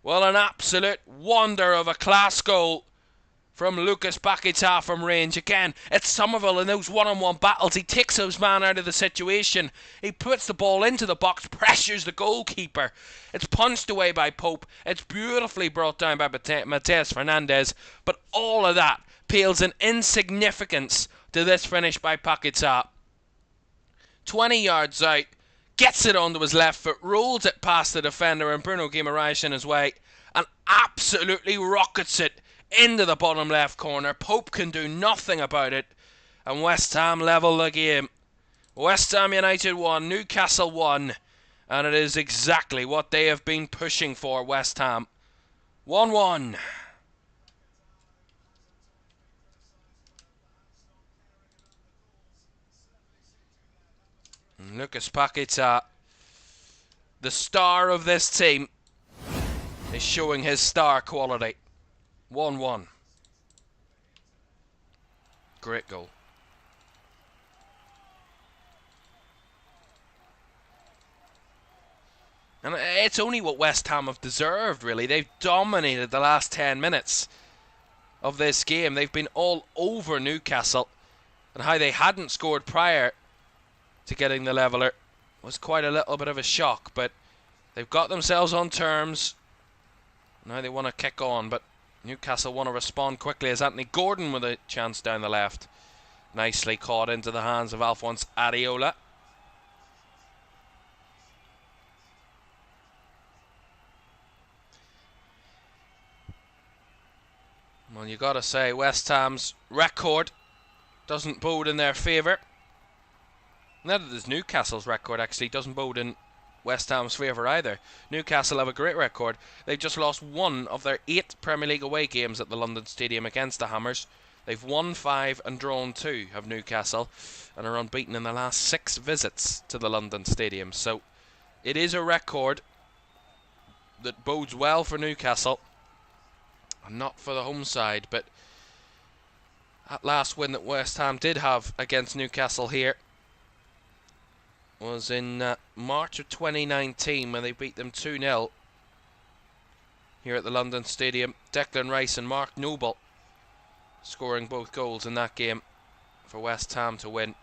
Well, an absolute wonder of a class goal from Lucas Paquetá from range. Again, it's Somerville in those one-on-one battles. He takes his man out of the situation. He puts the ball into the box, pressures the goalkeeper. It's punched away by Pope. It's beautifully brought down by Mateus Fernandez. But all of that pales in insignificance to this finish by Paquetá. 20 yards out, gets it onto his left foot, rolls it past the defender and Bruno Guimaraes in his way, and absolutely rockets it into the bottom left corner. Pope can do nothing about it, and West Ham level the game. West Ham United 1, Newcastle 1, and it is exactly what they have been pushing for, West Ham. 1-1. Lucas Paquetá, the star of this team, is showing his star quality. 1-1. Great goal. And it's only what West Ham have deserved, really. They've dominated the last 10 minutes of this game. They've been all over Newcastle, and how they hadn't scored prior to getting the leveller was quite a little bit of a shock, but they've got themselves on terms. Now they want to kick on, but Newcastle want to respond quickly as Anthony Gordon with a chance down the left. Nicely caught into the hands of Alphonse Areola. Well, you got to say West Ham's record doesn't bode in their favour. Neither does Newcastle's record, actually, doesn't bode in West Ham's favour either. Newcastle have a great record. They've just lost one of their 8 Premier League away games at the London Stadium against the Hammers. They've won 5 and drawn 2 of Newcastle and are unbeaten in the last 6 visits to the London Stadium. So it is a record that bodes well for Newcastle. Not for the home side, but that last win that West Ham did have against Newcastle here was in March of 2019 when they beat them 2-0 here at the London Stadium. Declan Rice and Mark Noble scoring both goals in that game for West Ham to win.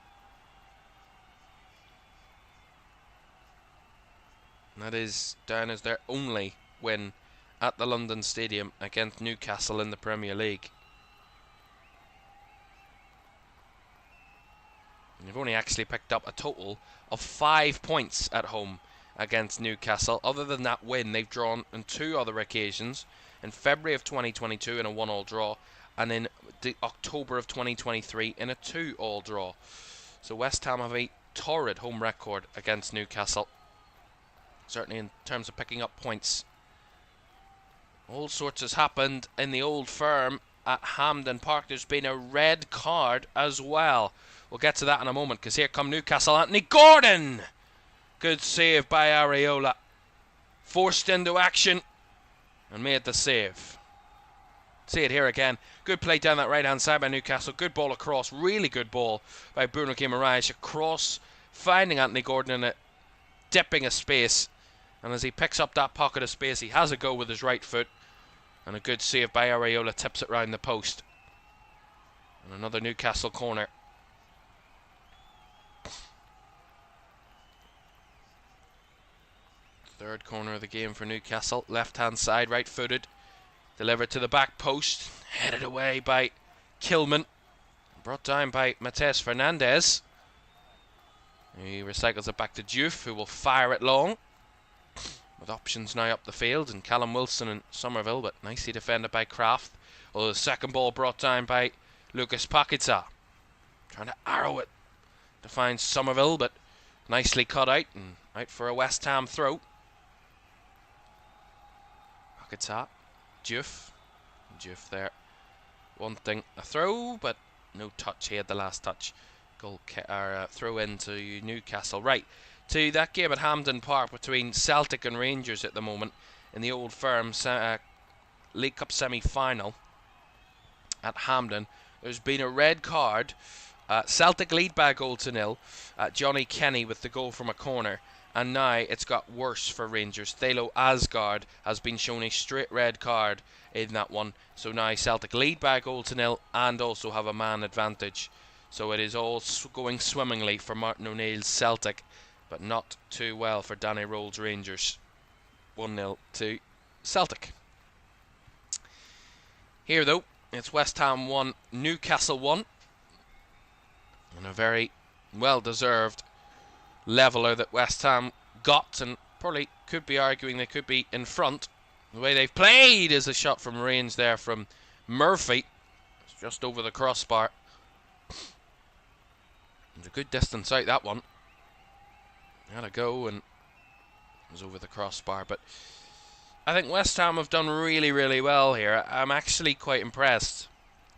And that is down as their only win at the London Stadium against Newcastle in the Premier League. And they've only actually picked up a total of 5 points at home against Newcastle. Other than that win, they've drawn on 2 other occasions. In February of 2022 in a 1-1 draw, and in October of 2023 in a 2-2 draw. So West Ham have a torrid home record against Newcastle. Certainly in terms of picking up points. All sorts has happened in the Old Firm at Hampden Park. There's been a red card as well. We'll get to that in a moment, because here come Newcastle. Anthony Gordon! Good save by Areola. Forced into action and made the save. See it here again. Good play down that right hand side by Newcastle. Good ball across. Really good ball by Bruno Guimaraes. Across, finding Anthony Gordon in it, dipping a space. And as he picks up that pocket of space, he has a go with his right foot. And a good save by Areola tips it round the post. And another Newcastle corner. Third corner of the game for Newcastle. Left hand side, right footed. Delivered to the back post. Headed away by Caoimhan. Brought down by Matheus Fernandes. He recycles it back to Diouf, who will fire it long. With options now up the field, and Callum Wilson and Somerville, but nicely defended by Kraft. Oh, the second ball brought down by Lucas Paquetá. Trying to arrow it to find Somerville, but nicely cut out, and out for a West Ham throw. Paquetá, Diouf there wanting a throw, but no touch. He had the last touch. Throw into Newcastle. Right, to that game at Hampden Park between Celtic and Rangers at the moment in the Old Firm League Cup semi-final at Hampden. There's been a red card. Celtic lead by a goal to nil. Johnny Kenny with the goal from a corner. And now it's got worse for Rangers. Thelo Asgard has been shown a straight red card in that one. So now Celtic lead by a goal to nil and also have a man advantage. So it is all going swimmingly for Martin O'Neill's Celtic, but not too well for Danny Roll's Rangers. 1-0 to Celtic. Here though, it's West Ham 1, Newcastle 1. And a very well-deserved leveller that West Ham got, and probably could be arguing they could be in front. The way they've played is a shot from range there from Murphy. It's just over the crossbar. It's a good distance out, that one. Had a go and it was over the crossbar, but I think West Ham have done really, really well here. I'm actually quite impressed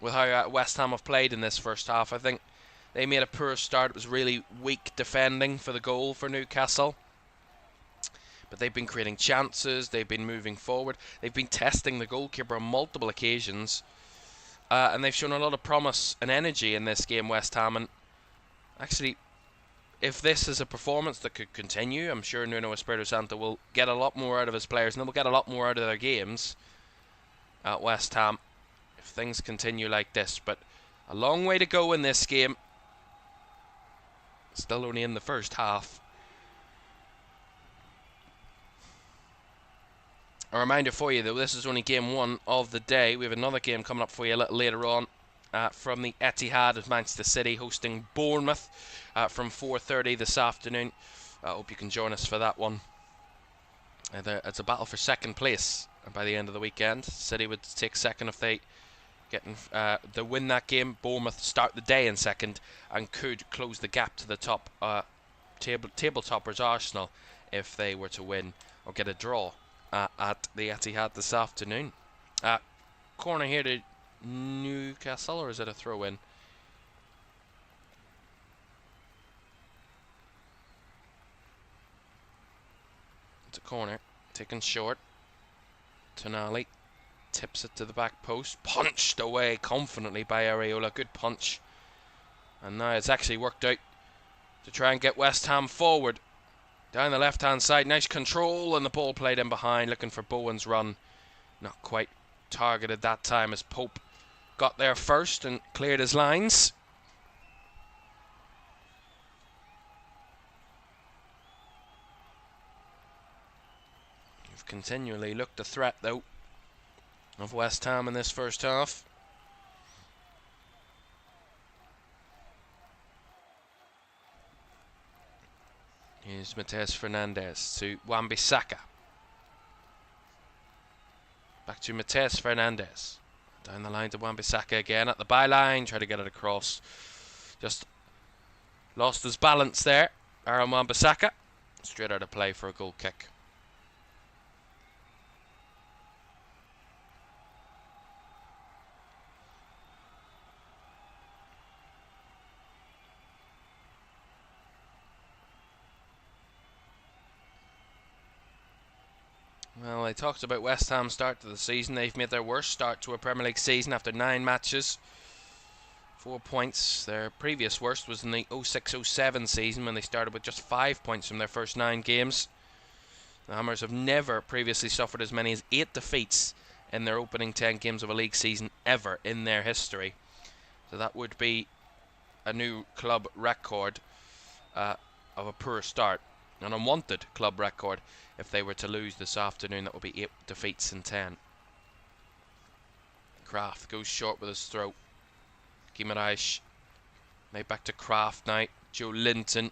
with how West Ham have played in this first half. I think they made a poor start. It was really weak defending for the goal for Newcastle. But they've been creating chances. They've been moving forward. They've been testing the goalkeeper on multiple occasions. And they've shown a lot of promise and energy in this game, West Ham. And actually, if this is a performance that could continue, I'm sure Nuno Espirito Santo will get a lot more out of his players, and they will get a lot more out of their games at West Ham if things continue like this. But a long way to go in this game. Still only in the first half. A reminder for you, though, this is only game 1 of the day. We have another game coming up for you a little later on from the Etihad of Manchester City, hosting Bournemouth from 4:30 this afternoon. I hope you can join us for that one. It's a battle for second place by the end of the weekend. City would take second if they they win that game. Bournemouth start the day in second and could close the gap to the top table toppers Arsenal if they were to win or get a draw at the Etihad this afternoon. Corner here to Newcastle, or is it a throw-in? It's a corner, taken short. Tonali tips it to the back post, punched away confidently by Areola. Good punch, and now it's actually worked out to try and get West Ham forward. Down the left-hand side, nice control, and the ball played in behind, looking for Bowen's run. Not quite targeted that time as Pope got there first and cleared his lines. You've continually looked a threat, though, of West Ham in this first half. Here's Mateus Fernandes to Wan-Bissaka. Back to Mateus Fernandes. Down the line to Wan-Bissaka again at the byline. Try to get it across. Just lost his balance there. Aaron Wan-Bissaka. Straight out of play for a goal kick. Well, I talked about West Ham's start to the season. They've made their worst start to a Premier League season after 9 matches. 4 points. Their previous worst was in the 06-07 season when they started with just 5 points from their first 9 games. The Hammers have never previously suffered as many as 8 defeats in their opening 10 games of a league season ever in their history. So that would be a new club record of a poor start. An unwanted club record. If they were to lose this afternoon, that would be 8 defeats in 10. Kraft goes short with his throw. Guimaraes. Made back to Kraft now. Joe Linton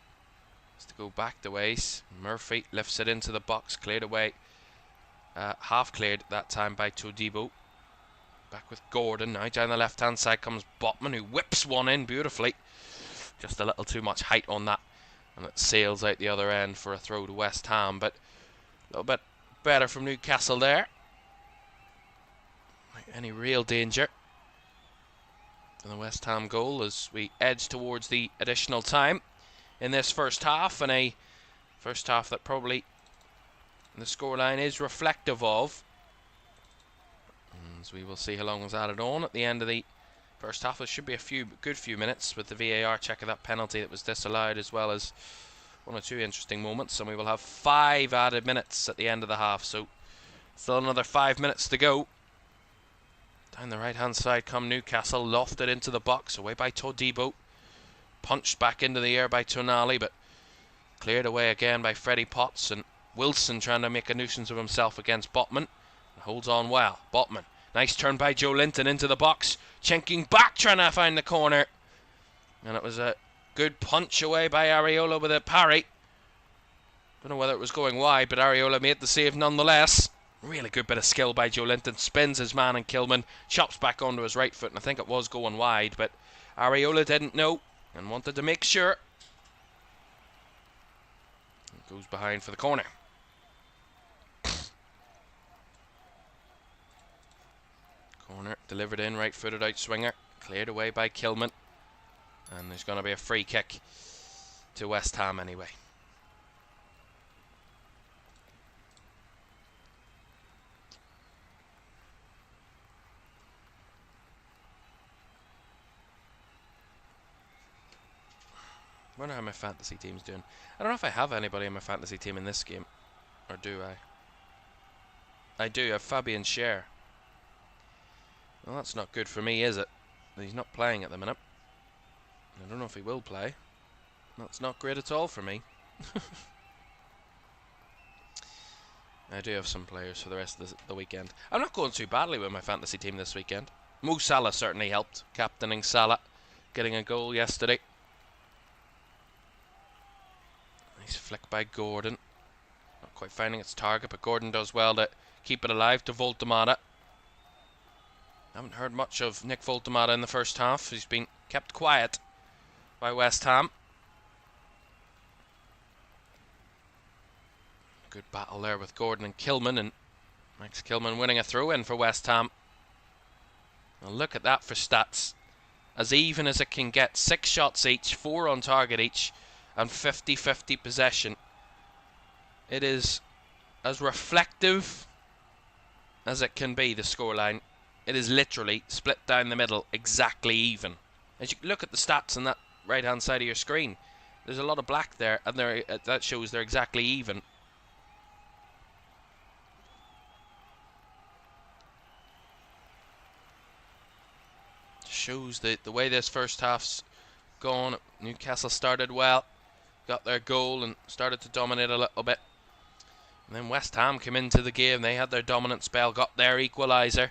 has to go back the ways. Murphy lifts it into the box. Cleared away. Half cleared that time by Todibo. Back with Gordon. Now down the left hand side comes Botman, who whips one in beautifully. Just a little too much height on that. And it sails out the other end for a throw to West Ham. But a little bit better from Newcastle there. Any real danger from the West Ham goal as we edge towards the additional time in this first half. And a first half that probably the scoreline is reflective of. As we will see how long was added on at the end of the first half. There should be a good few minutes with the VAR check of that penalty that was disallowed, as well as 1 or 2 interesting moments, and we will have 5 added minutes at the end of the half, so still another 5 minutes to go. Down the right hand side come Newcastle, lofted into the box, away by Todibo, punched back into the air by Tonali, but cleared away again by Freddie Potts, and Wilson trying to make a nuisance of himself against Botman, and holds on well. Botman, nice turn by Joe Linton into the box, chinking back trying to find the corner, and it was a good punch away by Areola with a parry. Don't know whether it was going wide, but Areola made the save nonetheless. Really good bit of skill by Joe Linton. Spins his man and Caoimhan chops back onto his right foot, and I think it was going wide, but Areola didn't know and wanted to make sure. Goes behind for the corner. Corner delivered in, right footed out swinger. Cleared away by Caoimhan. And there's going to be a free kick to West Ham anyway. I wonder how my fantasy team's doing. I don't know if I have anybody in my fantasy team in this game. Or do I? I do. I have Fabian Schär. Well, that's not good for me, is it? He's not playing at the minute. I don't know if he will play. That's not great at all for me. I do have some players for the rest of the weekend. I'm not going too badly with my fantasy team this weekend. Mo Salah certainly helped, captaining Salah, getting a goal yesterday. Nice flick by Gordon. Not quite finding its target, but Gordon does well to keep it alive to Voltemata. Haven't heard much of Nick Voltemata in the first half. He's been kept quiet by West Ham. Good battle there with Gordon and Kilman, and Max Kilman winning a throw-in for West Ham. And look at that for stats. As even as it can get. 6 shots each, 4 on target each, and 50-50 possession. It is as reflective as it can be, the scoreline. It is literally split down the middle, exactly even. As you look at the stats on that right-hand side of your screen, there's a lot of black there, and that shows they're exactly even. Shows the way this first half's gone. Newcastle started well, got their goal and started to dominate a little bit. And then West Ham came into the game. They had their dominant spell, got their equaliser.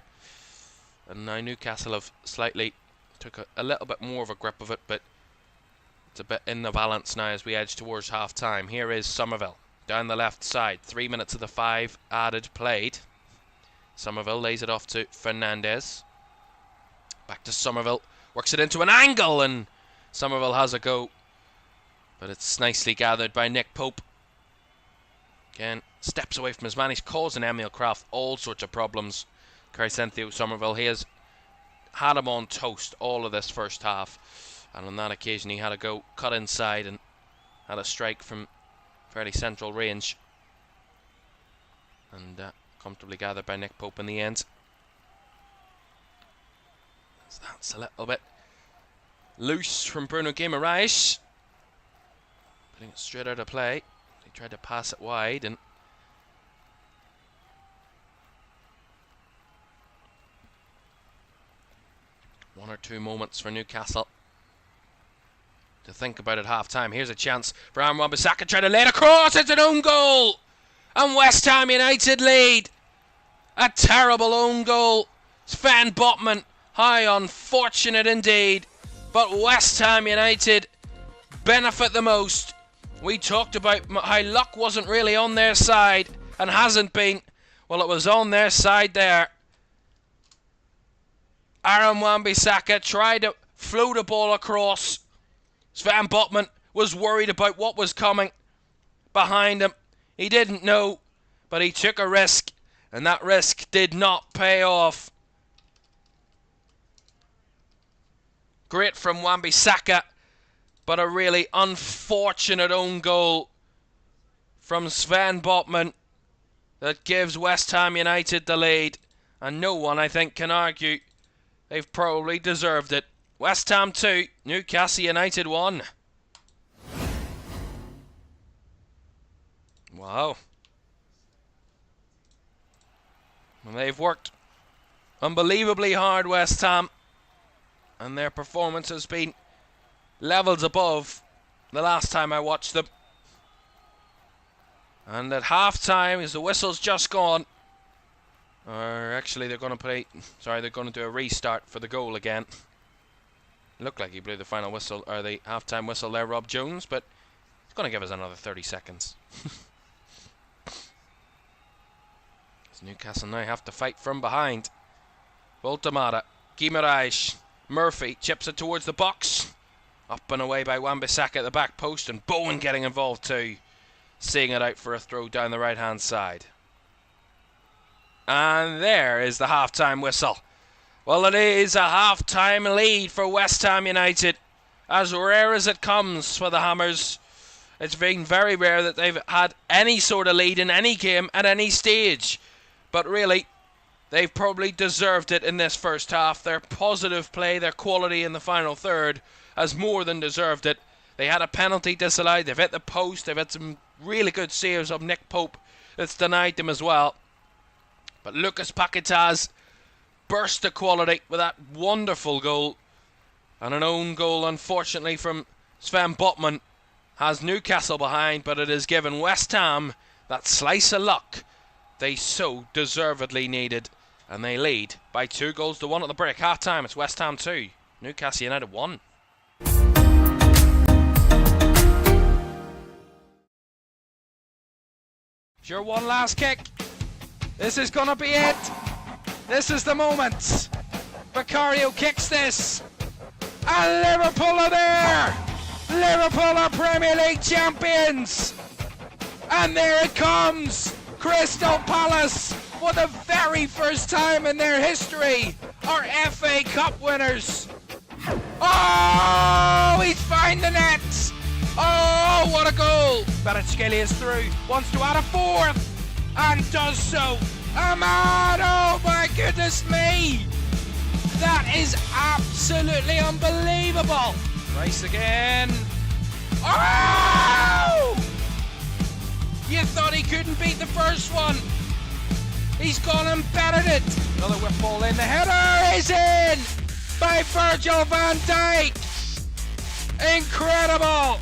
And now Newcastle have slightly took a little bit more of a grip of it, but it's a bit in the balance now as we edge towards half-time. Here is Somerville down the left side. 3 minutes of the 5 added played. Somerville lays it off to Fernandez. Back to Somerville, works it into an angle, and Somerville has a go, but it's nicely gathered by Nick Pope. Again, steps away from his man. He's causing Emil Kraft all sorts of problems. Crysenthio Somerville, he has had him on toast all of this first half, and on that occasion he had a go cut inside and had a strike from fairly central range, and comfortably gathered by Nick Pope in the end. That's a little bit loose from Bruno Guimaraes, putting it straight out of play. He tried to pass it wide, and one or two moments for Newcastle to think about at half-time. Here's a chance for Caoimhan Ferris, trying to lay it across. It's an own goal, and West Ham United lead. A terrible own goal. Sven Botman. How unfortunate indeed, but West Ham United benefit the most. We talked about how luck wasn't really on their side and hasn't been. Well, it was on their side there. Caoimhan Ferris tried to float a ball across. Sven Botman was worried about what was coming behind him. He didn't know, but he took a risk, and that risk did not pay off. Great from Wan-Bissaka, but a really unfortunate own goal from Sven Botman that gives West Ham United the lead. And no one, I think, can argue they've probably deserved it. West Ham 2, Newcastle United 1. Wow. And they've worked unbelievably hard, West Ham. And their performance has been levels above the last time I watched them. And at half-time, as the whistle's just gone, or actually they're going to do a restart for the goal again. Looked like he blew the final whistle, or the half-time whistle there, Rob Jones, but he's going to give us another 30 seconds. As Newcastle now have to fight from behind. Voltemata, Guimaraes, Murphy chips it towards the box. Up and away by Wan-Bissaka at the back post, and Bowen getting involved too. Seeing it out for a throw down the right-hand side. And there is the half-time whistle. Well, it is a half-time lead for West Ham United. As rare as it comes for the Hammers. It's been very rare that they've had any sort of lead in any game at any stage. But really, they've probably deserved it in this first half. Their positive play, their quality in the final third has more than deserved it. They had a penalty disallowed. They've hit the post. They've had some really good saves of Nick Pope that's denied them as well. But Lucas Paquetás burst the quality with that wonderful goal. And an own goal, unfortunately, from Sven Botman has Newcastle behind, but it has given West Ham that slice of luck they so deservedly needed. And they lead by 2-1 at the break. Half time, it's West Ham 2, Newcastle United 1. Your one last kick. This is gonna be it. This is the moment. Vicario kicks this. And Liverpool are there. Liverpool are Premier League champions. And there it comes. Crystal Palace, for the very first time in their history, are FA Cup winners. Oh, he's found the net. Oh, what a goal! Kvaratskhelia is through, wants to add a fourth, and does so. Ahmad, oh my goodness me! That is absolutely unbelievable. Rice again. Oh! You thought he couldn't beat the first one. He's gone and bettered it. Another whip ball in. The header is in by Virgil van Dijk. Incredible.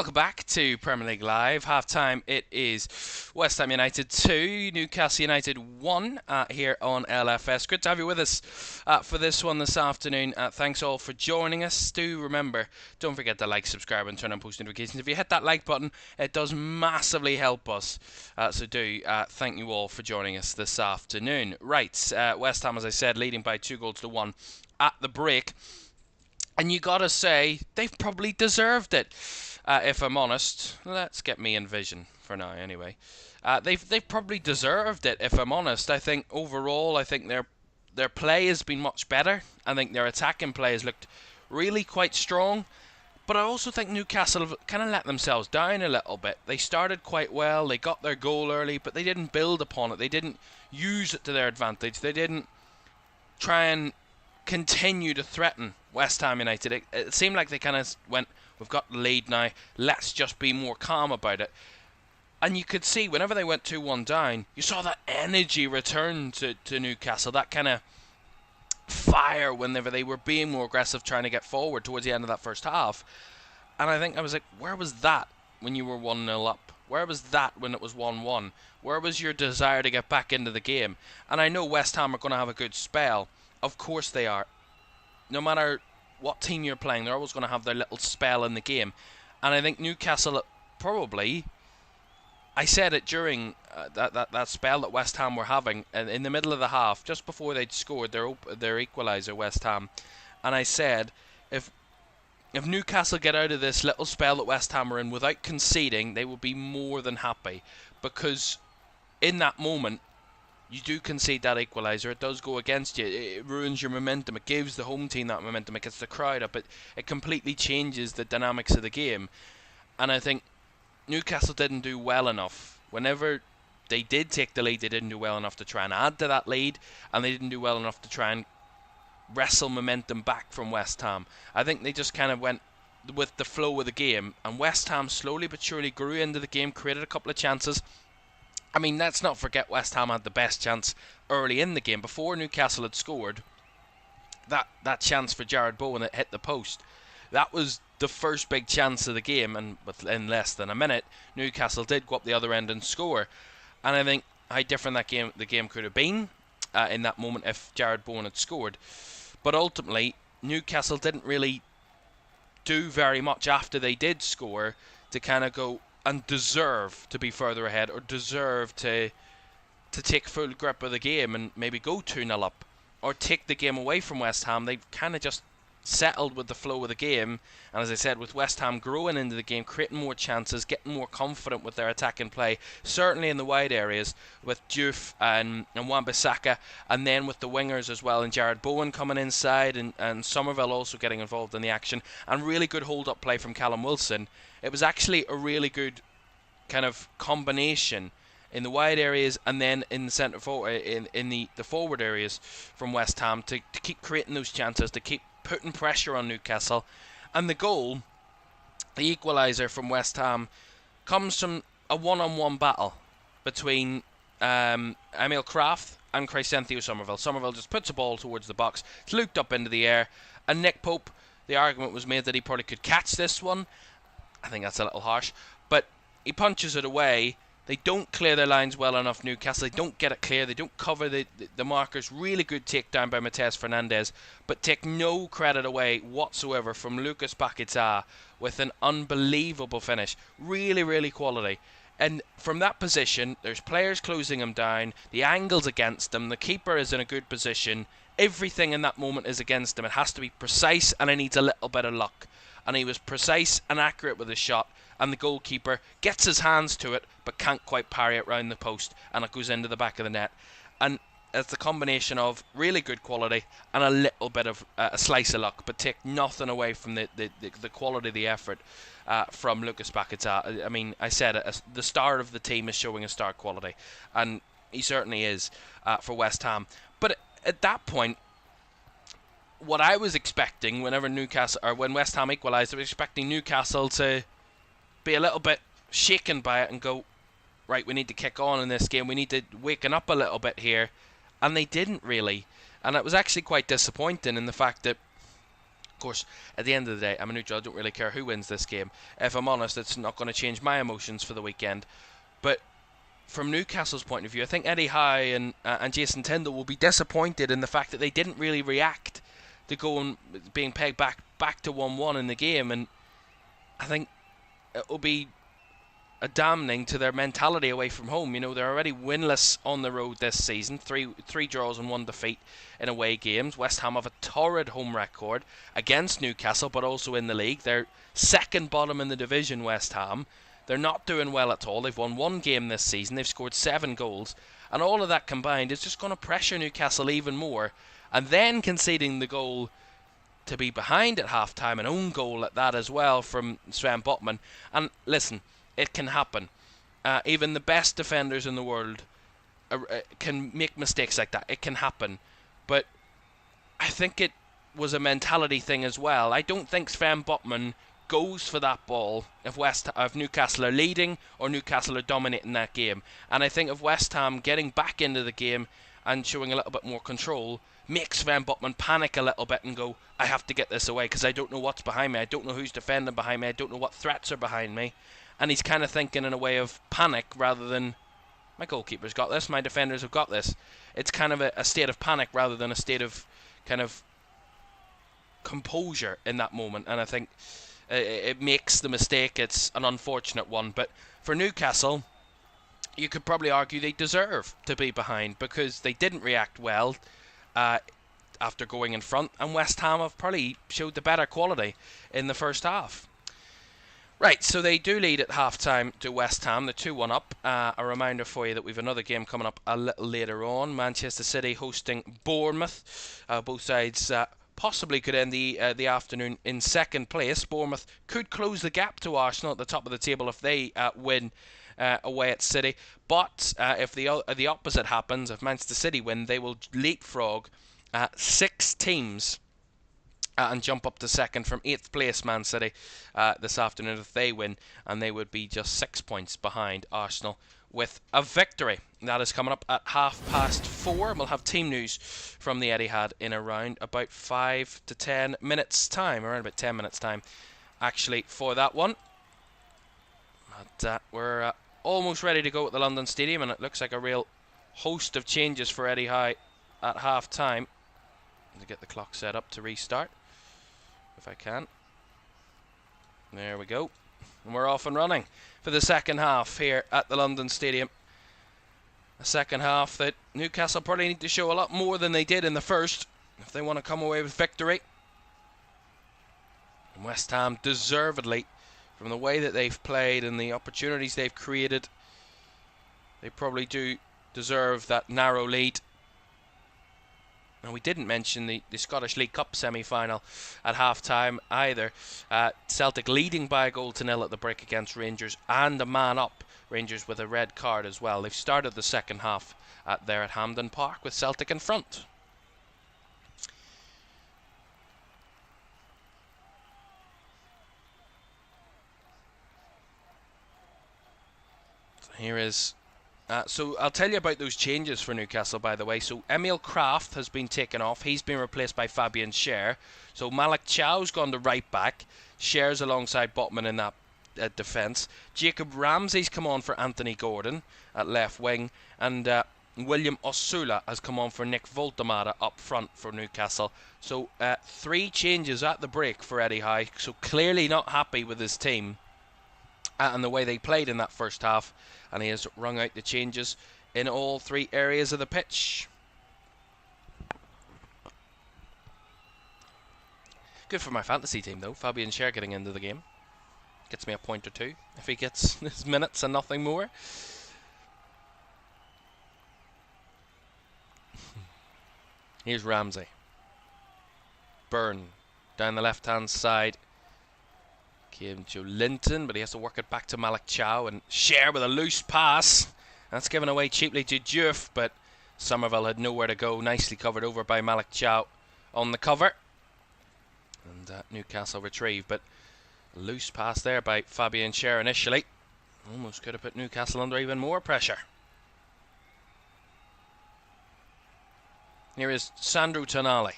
Welcome back to Premier League Live. Half time, it is West Ham United 2, Newcastle United 1 here on LFS. Good to have you with us for this one this afternoon. Thanks all for joining us. Do remember, don't forget to like, subscribe and turn on post notifications. If you hit that like button, it does massively help us. So thank you all for joining us this afternoon. Right, West Ham, as I said, leading by 2-1 at the break. And you gotta say, they've probably deserved it. If I'm honest, let's get me in vision for now. Anyway, they've probably deserved it. If I'm honest, I think overall, their play has been much better. I think their attacking play has looked really quite strong. But I also think Newcastle have kind of let themselves down a little bit. They started quite well. They got their goal early, but they didn't build upon it. They didn't use it to their advantage. They didn't try and continue to threaten West Ham United. It seemed like they kind of went, we've got the lead now, let's just be more calm about it. And you could see whenever they went 2-1 down, you saw that energy return to Newcastle, that kind of fire whenever they were being more aggressive trying to get forward towards the end of that first half. And I think I was like, where was that when you were 1-0 up? Where was that when it was 1-1? Where was your desire to get back into the game? And I know West Ham are going to have a good spell. Of course they are. No matter what team you're playing, they're always going to have their little spell in the game. And I think Newcastle probably, I said it during that spell that West Ham were having in the middle of the half, just before they'd scored their equaliser, West Ham. And I said, if Newcastle get out of this little spell that West Ham are in without conceding, they will be more than happy. Because in that moment, you do concede that equaliser, it does go against you, it ruins your momentum, it gives the home team that momentum, it gets the crowd up, it completely changes the dynamics of the game. And I think Newcastle didn't do well enough. Whenever they did take the lead, they didn't do well enough to try and add to that lead, and they didn't do well enough to try and wrestle momentum back from West Ham. I think they just kind of went with the flow of the game, and West Ham slowly but surely grew into the game, created a couple of chances. I mean, let's not forget West Ham had the best chance early in the game. Before Newcastle had scored, that chance for Jared Bowen that hit the post, that was the first big chance of the game, and within less than a minute, Newcastle did go up the other end and score. And I think how different the game could have been in that moment if Jared Bowen had scored. But ultimately, Newcastle didn't really do very much after they did score to kind of go and deserve to be further ahead, or deserve to take full grip of the game and maybe go 2-0 up, or take the game away from West Ham. They kind of just settled with the flow of the game, and as I said, with West Ham growing into the game, creating more chances, getting more confident with their attacking play, certainly in the wide areas with Diouf and Wan-Bissaka, and then with the wingers as well, and Jared Bowen coming inside, and Somerville also getting involved in the action, and really good hold-up play from Callum Wilson. It was actually a really good kind of combination in the wide areas and then in the centre forward, in the forward areas from West Ham to keep creating those chances, to keep putting pressure on Newcastle. And the goal, the equaliser from West Ham, comes from a one-on-one battle between Emil Kraft and Crysencio Somerville. Somerville just puts a ball towards the box, it's looped up into the air, and Nick Pope, the argument was made that he probably could catch this one. I think that's a little harsh, but he punches it away. They don't clear their lines well enough, Newcastle. They don't get it clear. They don't cover the markers. Really good takedown by Matheus Fernandes, but take no credit away whatsoever from Lucas Paquetá with an unbelievable finish. Really, really quality. And from that position, there's players closing him down. The angle's against him. The keeper is in a good position. Everything in that moment is against him. It has to be precise, and it needs a little bit of luck. And he was precise and accurate with his shot, and the goalkeeper gets his hands to it but can't quite parry it round the post, and it goes into the back of the net. And it's the combination of really good quality and a little bit of a slice of luck, but take nothing away from the quality of the effort from Lucas Paquetá. I mean, I said it, the star of the team is showing a star quality, and he certainly is for West Ham. But at that point, what I was expecting when West Ham equalised, I was expecting Newcastle to be a little bit shaken by it and go, right, we need to kick on in this game, we need to waken up a little bit here, and they didn't really. And it was actually quite disappointing in the fact that course, at the end of the day, I'm a neutral. I don't really care who wins this game. If I'm honest, it's not going to change my emotions for the weekend. But from Newcastle's point of view, I think Eddie Howe and Jason Tyndall will be disappointed in the fact that they didn't really react to being pegged back to 1-1 in the game, and I think it will be a damning to their mentality away from home. You know, they're already winless on the road this season, three draws and 1 defeat in away games. West Ham have a torrid home record against Newcastle, but also in the league. They're second bottom in the division, West Ham. They're not doing well at all. They've won 1 game this season. They've scored 7 goals. And all of that combined is just going to pressure Newcastle even more. And then conceding the goal to be behind at half-time, an own goal at that as well from Sven Botman. And listen, it can happen. Even the best defenders in the world can make mistakes like that. It can happen. But I think it was a mentality thing as well. I don't think Sven Botman goes for that ball if Newcastle are leading or Newcastle are dominating that game. And I think if West Ham getting back into the game and showing a little bit more control makes Sven Botman panic a little bit and go, I have to get this away because I don't know what's behind me. I don't know who's defending behind me. I don't know what threats are behind me. And he's kind of thinking in a way of panic rather than, my goalkeeper's got this, my defenders have got this. It's kind of a state of panic rather than a state of kind of composure in that moment. And I think it makes the mistake. It's an unfortunate one. But for Newcastle, you could probably argue they deserve to be behind because they didn't react well after going in front. And West Ham have probably showed the better quality in the first half. Right, so they do lead at half-time to West Ham. They're 2-1 up. A reminder for you that we've another game coming up a little later on. Manchester City hosting Bournemouth. Both sides possibly could end the afternoon in second place. Bournemouth could close the gap to Arsenal at the top of the table if they win away at City. But if the opposite happens, if Manchester City win, they will leapfrog 6 teams and jump up to second from 8th place Man City this afternoon if they win, and they would be just 6 points behind Arsenal with a victory. That is coming up at 4:30. We'll have team news from the Etihad in around about 5 to 10 minutes time, around about 10 minutes time actually for that one. But we're almost ready to go at the London Stadium, and it looks like a real host of changes for Eddie Howe at half time. To get the clock set up to restart if I can. There we go. And we're off and running for the second half here at the London Stadium. A second half that Newcastle probably need to show a lot more than they did in the first if they want to come away with victory. And West Ham deservedly, from the way that they've played and the opportunities they've created, they probably do deserve that narrow lead. And we didn't mention the Scottish League Cup semi-final at half-time either. Celtic leading by a 1-0 at the break against Rangers, and a man up. Rangers with a red card as well. They've started the second half there at Hampden Park with Celtic in front. So here is... so I'll tell you about those changes for Newcastle, by the way. So Emil Kraft has been taken off. He's been replaced by Fabian Schär. So Malik Chow's gone to right back. Schär's alongside Botman in that defence. Jacob Ramsey's come on for Anthony Gordon at left wing. And William Osula has come on for Nick Voltemade up front for Newcastle. So 3 changes at the break for Eddie Howe. So clearly not happy with his team and the way they played in that first half. And he has rung out the changes in all 3 areas of the pitch. Good for my fantasy team, though. Fabian Schär getting into the game. Gets me a point or 2 if he gets his minutes and nothing more. Here's Ramsey. Byrne down the left-hand side. Came Joe Linton, but he has to work it back to Malik Chow, and Schär with a loose pass. That's given away cheaply to Diouf, but Somerville had nowhere to go. Nicely covered over by Malik Chow on the cover. And Newcastle retrieve, but a loose pass there by Fabian Schär initially. Almost could have put Newcastle under even more pressure. Here is Sandro Tonali.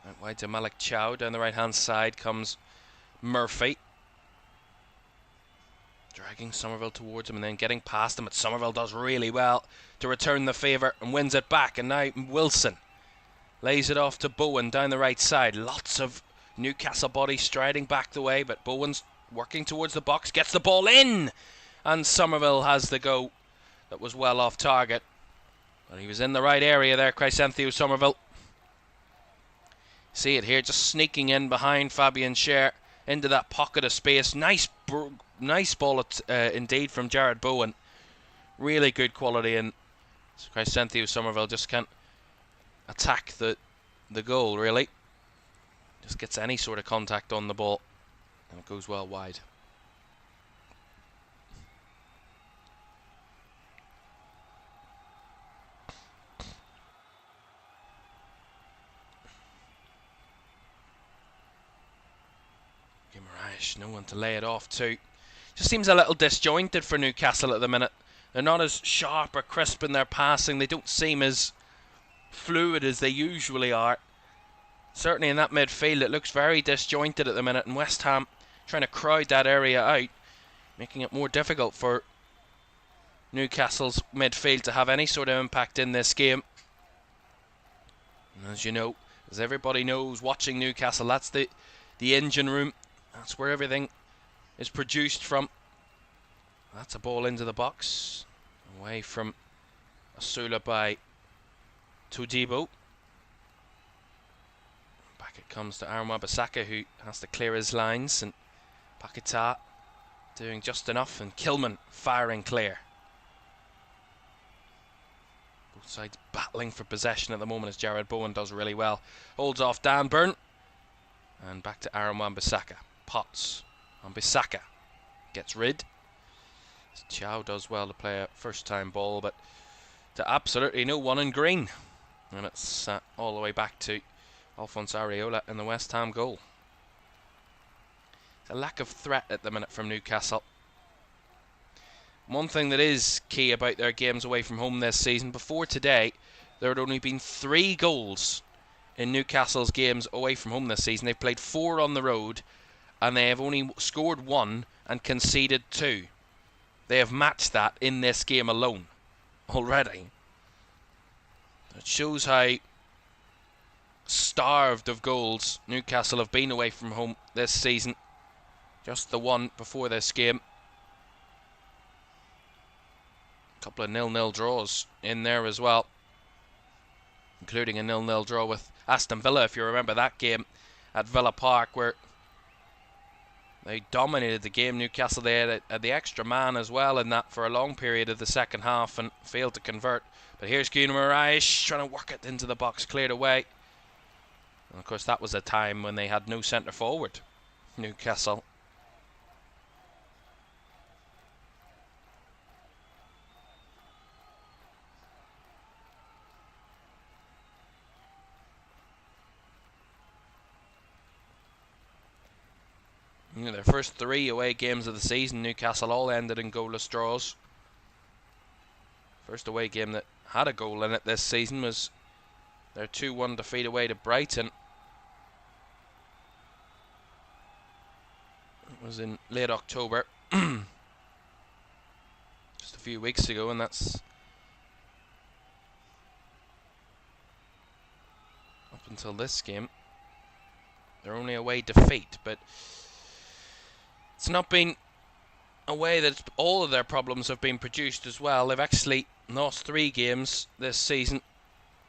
Out wide to Malik Chow. Down the right-hand side comes Murphy. Dragging Somerville towards him and then getting past him. But Somerville does really well to return the favour and wins it back. And now Wilson lays it off to Bowen down the right side. Lots of Newcastle bodies striding back the way, but Bowen's working towards the box. Gets the ball in! And Somerville has the go. That was well off target. But he was in the right area there, Chrysanthiu Somerville. See it here, just sneaking in behind Fabian Scher into that pocket of space. Nice ball indeed from Jared Bowen. Really good quality, and Chrysanthiu Somerville just can't attack the goal, really. Just gets any sort of contact on the ball, and it goes well wide. No one to lay it off to. Just seems a little disjointed for Newcastle at the minute. They're not as sharp or crisp in their passing. They don't seem as fluid as they usually are. Certainly in that midfield it looks very disjointed at the minute, and West Ham trying to crowd that area out, making it more difficult for Newcastle's midfield to have any sort of impact in this game. And as you know, as everybody knows watching Newcastle, that's the engine room. That's where everything is produced from. That's a ball into the box. Away from Asula by Todibo. Back it comes to Aaron Wan-Bissaka, who has to clear his lines. And Paquetá doing just enough. And Kilman firing clear. Both sides battling for possession at the moment as Jared Bowen does really well. Holds off Dan Burn. And back to Aaron Wan-Bissaka. Potts on Bissaka. Gets rid. Chow does well to play a first time ball, but to absolutely no one in green. And it's all the way back to Alphonse Areola in the West Ham goal. It's a lack of threat at the minute from Newcastle. One thing that is key about their games away from home this season, before today, there had only been 3 goals in Newcastle's games away from home this season. They've played 4 on the road, and they have only scored 1 and conceded 2. They have matched that in this game alone already. It shows how starved of goals Newcastle have been away from home this season. Just the one before this game. A couple of 0-0 draws in there as well, including a 0-0 draw with Aston Villa, if you remember that game at Villa Park, where they dominated the game. Newcastle, they had the extra man as well in that for a long period of the second half and failed to convert. But here's Caoimhan Ferris trying to work it into the box, cleared away. And of course that was a time when they had no centre forward, Newcastle. You know, their first 3 away games of the season, Newcastle all ended in goalless draws. First away game that had a goal in it this season was their 2-1 defeat away to Brighton. It was in late October, just a few weeks ago, and that's up until this game. Their only away defeat, but it's not been a way that all of their problems have been produced as well. They've actually lost 3 games this season,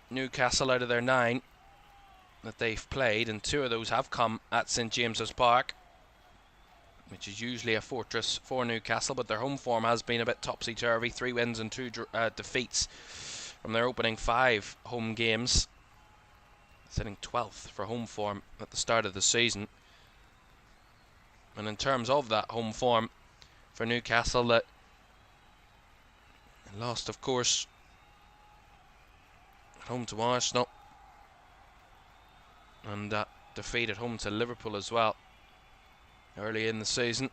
Newcastle, out of their 9 that they've played, and 2 of those have come at St James's Park, which is usually a fortress for Newcastle, but their home form has been a bit topsy-turvy. 3 wins and 2 defeats from their opening 5 home games, sitting 12th for home form at the start of the season. And in terms of that home form for Newcastle, that lost, of course, at home to Arsenal, and that defeat at home to Liverpool as well early in the season.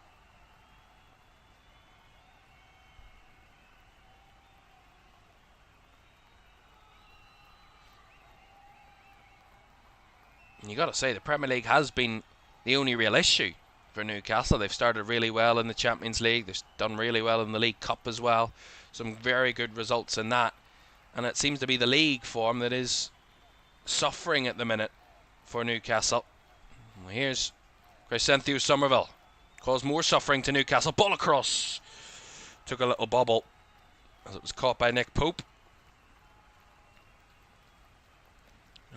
You got to say, the Premier League has been the only real issue for Newcastle. They've started really well in the Champions League. They've done really well in the League Cup as well. Some very good results in that. And it seems to be the league form that is suffering at the minute for Newcastle. Well, here's Crescencio Somerville. Caused more suffering to Newcastle. Ball across. Took a little bobble as it was caught by Nick Pope.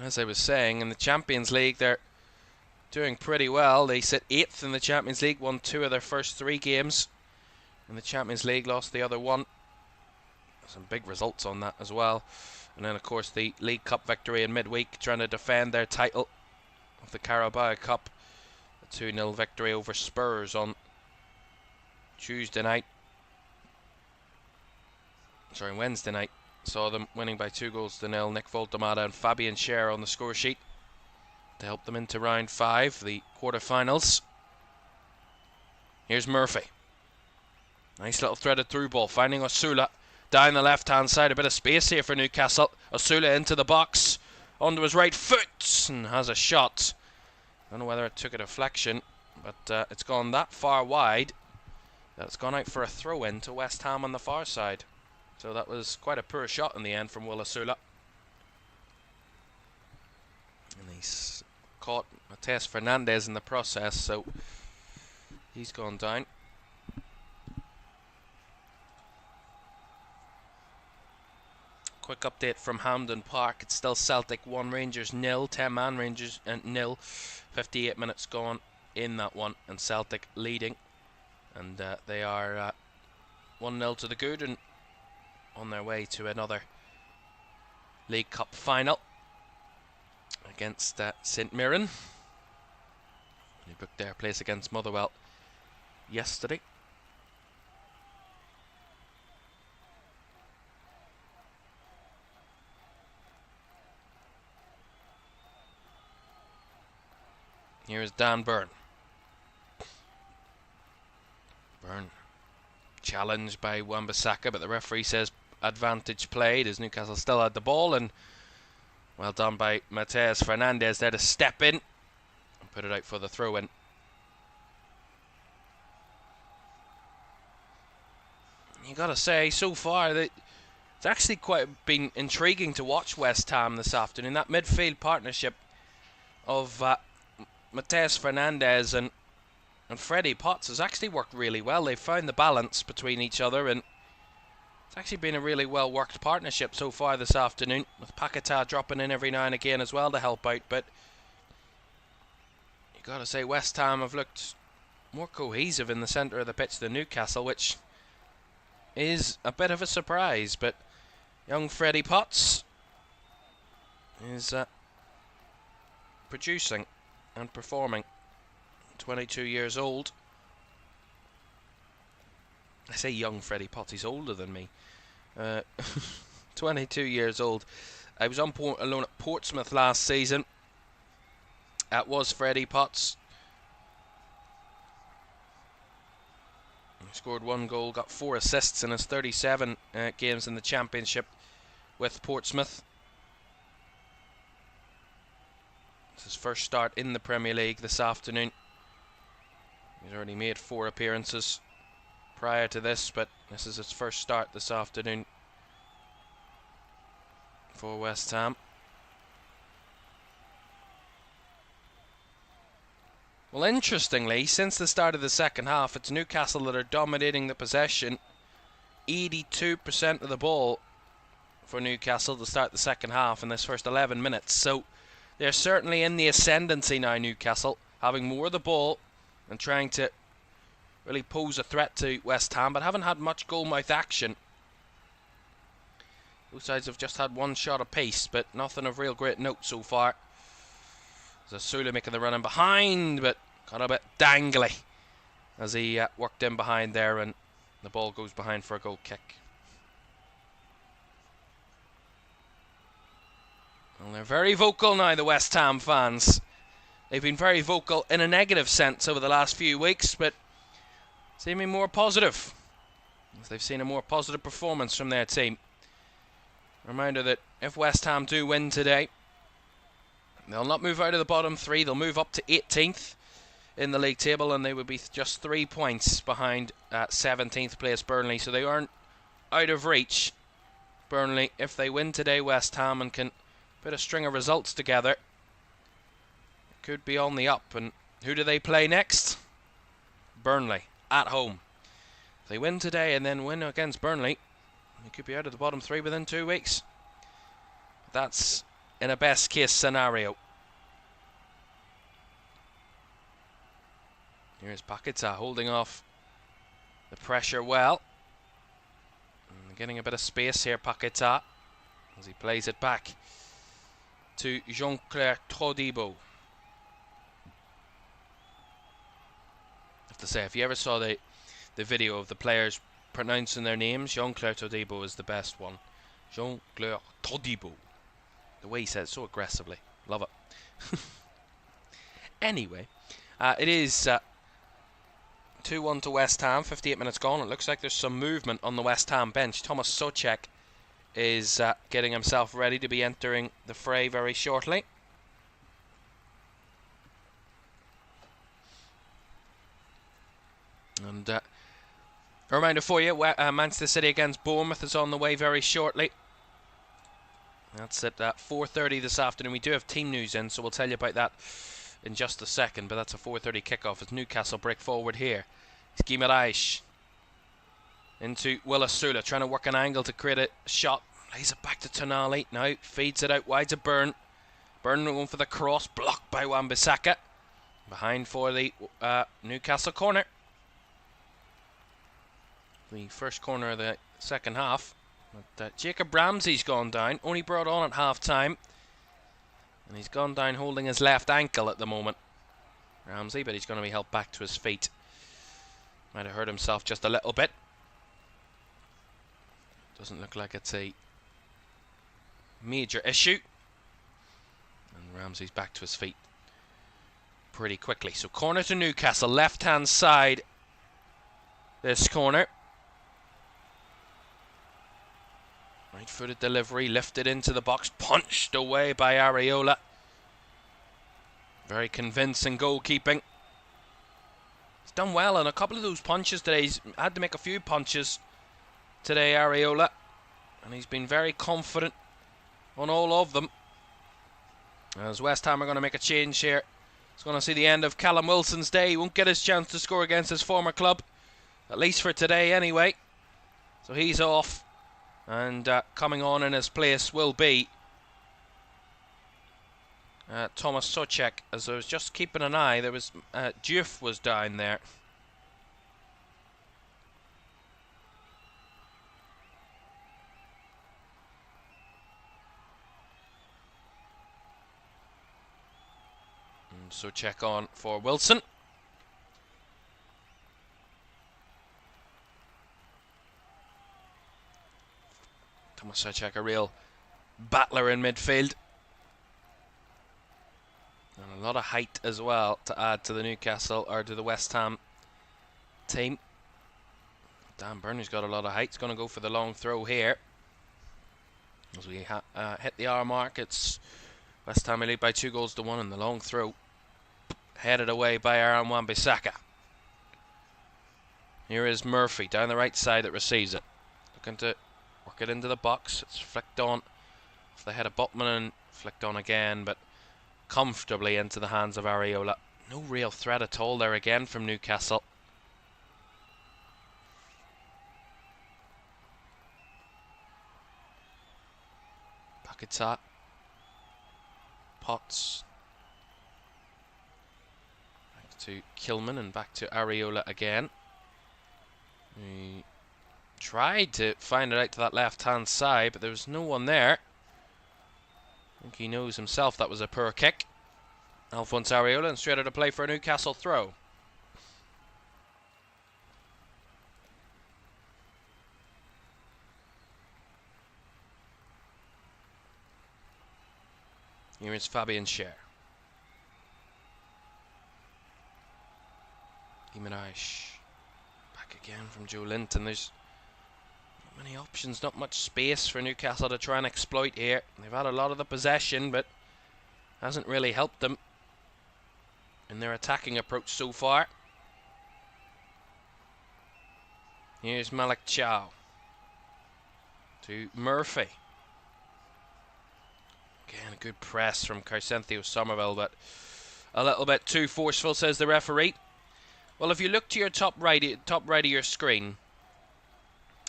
As I was saying, in the Champions League, they're doing pretty well. They sit 8th in the Champions League, won 2 of their first 3 games. In the Champions League, lost the other 1. Some big results on that as well. And then, of course, the League Cup victory in midweek, trying to defend their title of the Carabao Cup. A 2-0 victory over Spurs on Wednesday night. Saw them winning by 2-0. Nick Voltemada and Fabian Schär on the score sheet to help them into round 5, the quarter-finals. Here's Murphy. Nice little threaded through ball, finding Osula down the left-hand side. A bit of space here for Newcastle. Osula into the box, onto his right foot, and has a shot. Don't know whether it took a deflection, but it's gone that far wide that it's gone out for a throw-in to West Ham on the far side. So that was quite a poor shot in the end from Will Osula. And he's caught Matheus Fernandes in the process, so he's gone down. Quick update from Hampden Park. It's still Celtic 1, Rangers 0. 10-man Rangers 0. 58 minutes gone in that one, and Celtic leading. And they are 1-0 to the good and on their way to another League Cup final against St Mirren, who booked their place against Motherwell yesterday. Here is Dan Burn. Burn challenged by Wan-Bissaka, but the referee says advantage played as Newcastle still had the ball, and well done by Matheus Fernandes there to step in and put it out for the throw-in. You got to say, so far that it's actually quite been intriguing to watch West Ham this afternoon. That midfield partnership of Matheus Fernandes and Freddie Potts has actually worked really well. They've found the balance between each other, and it's actually been a really well worked partnership so far this afternoon, with Paquetá dropping in every now and again as well to help out. But you got to say, West Ham have looked more cohesive in the centre of the pitch than Newcastle, which is a bit of a surprise. But young Freddie Potts is producing and performing. 22 years old. I say young Freddie Potts, he's older than me. 22 years old. I was on loan at Portsmouth last season. That was Freddie Potts. He scored 1 goal, got 4 assists in his 37 games in the Championship with Portsmouth. It's his first start in the Premier League this afternoon. He's already made 4 appearances prior to this, but this is his first start this afternoon for West Ham. Well, interestingly, since the start of the second half, it's Newcastle that are dominating the possession. 82% of the ball for Newcastle to start the second half in this first 11 minutes. So they're certainly in the ascendancy now, Newcastle, having more of the ball and trying to really pose a threat to West Ham, but haven't had much goal-mouth action. Both sides have just had 1 shot apiece, but nothing of real great note so far. There's Osula making the run in behind, but got a bit dangly as he worked in behind there, and the ball goes behind for a goal kick. Well, they're very vocal now, the West Ham fans. They've been very vocal in a negative sense over the last few weeks, but seeming more positive, as they've seen a more positive performance from their team. Reminder that if West Ham do win today, They'll not move out of the bottom three. They'll move up to 18th in the league table, and they would be just 3 points behind 17th place Burnley. So they aren't out of reach. Burnley, if they win today, West Ham, and can put a string of results together, could be on the up. And who do they play next? Burnley, at home. If they win today and then win against Burnley, they could be out of the bottom three within 2 weeks. That's in a best case scenario. Here's Paquetá holding off the pressure well. And getting a bit of space here, Paquetá, as he plays it back to Jean-Claire Todibo. I have to say, if you ever saw the video of the players pronouncing their names, Jean-Claire Todibo is the best one. Jean-Claire Todibo. The way he says it so aggressively. Love it. Anyway, it is 2-1 to West Ham, 58 minutes gone. It looks like there's some movement on the West Ham bench. Thomas Souček is getting himself ready to be entering the fray very shortly. And a reminder for you, Manchester City against Bournemouth is on the way very shortly. That's at 4:30 this afternoon. We do have team news in, so we'll tell you about that in just a second, but that's a 4:30 kickoff as Newcastle break forward here. It's Guimaraes into Willis-Sula, trying to work an angle to create a shot. Lays it back to Tonali. Now feeds it out wide to Byrne. Byrne going for the cross, blocked by Wan-Bissaka. Behind for the Newcastle corner. The first corner of the second half. But Jacob Ramsey's gone down, only brought on at half-time. And he's gone down holding his left ankle at the moment, Ramsey, but he's going to be helped back to his feet. Might have hurt himself just a little bit. Doesn't look like it's a major issue. And Ramsey's back to his feet pretty quickly. So corner to Newcastle, left-hand side. This corner. Right-footed delivery, lifted into the box, punched away by Areola. Very convincing goalkeeping. He's done well on a couple of those punches today. He's had to make a few punches today, Areola. And he's been very confident on all of them. As West Ham are going to make a change here. It's going to see the end of Callum Wilson's day. He won't get his chance to score against his former club. At least for today anyway. So he's off. And coming on in his place will be Thomas Souček. As I was just keeping an eye, there was Diouf was down there. And Souček on for Wilson. Thomas Souček, a real battler in midfield. And a lot of height as well to add to the Newcastle, or to the West Ham team. Dan Burnley's got a lot of height. He's going to go for the long throw here. As we hit the hour mark, it's West Ham lead by 2-1, and the long throw headed away by Aaron Wan-Bissaka. Here is Murphy down the right side that receives it. Looking to work it into the box. It's flicked on off the head of Botman and flicked on again, but comfortably into the hands of Areola. No real threat at all there again from Newcastle. Paquetá. Potts. Back to Kilman and back to Areola again. He tried to find it out to that left-hand side, but there was no one there. I think he knows himself that was a poor kick. Alphonse Areola, and straight out of play for a Newcastle throw. Here is Fabian Schär. Guimaraes. Back again from Joe Linton. There's not many options, not much space for Newcastle to try and exploit here. They've had a lot of the possession, but Hasn't really helped them in their attacking approach so far. Here's Malik Chow to Murphy. Again, a good press from Carcentho Somerville, but a little bit too forceful, says the referee. Well, if you look to your top right of your screen,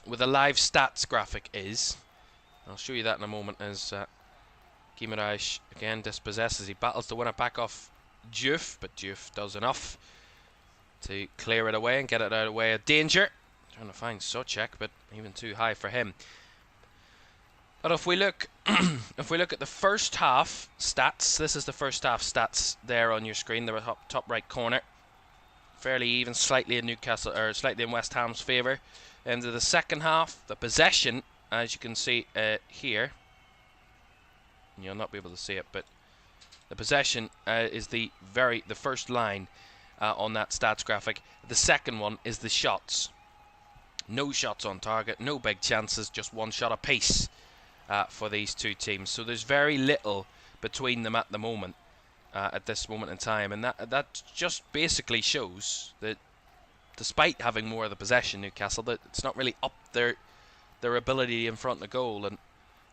where the live stats graphic is, I'll show you that in a moment, as Guimaraes again dispossesses. He battles to win it back off Diouf, but Diouf does enough to clear it away and get it out of the way of danger. Trying to find Souček, but even too high for him. But if we look, if we look at the first half stats, this is the first half stats there on your screen, the top right corner. Fairly even, slightly in Newcastle, or slightly in West Ham's favour. Into the second half, the possession, as you can see here, you'll not be able to see it, but the possession is the first line on that stats graphic. The second one is the shots. No shots on target, no big chances, just one shot apiece for these two teams. So there's very little between them at the moment, at this moment in time, and that just basically shows that despite having more of the possession, Newcastle, that it's not really up their ability in front of goal and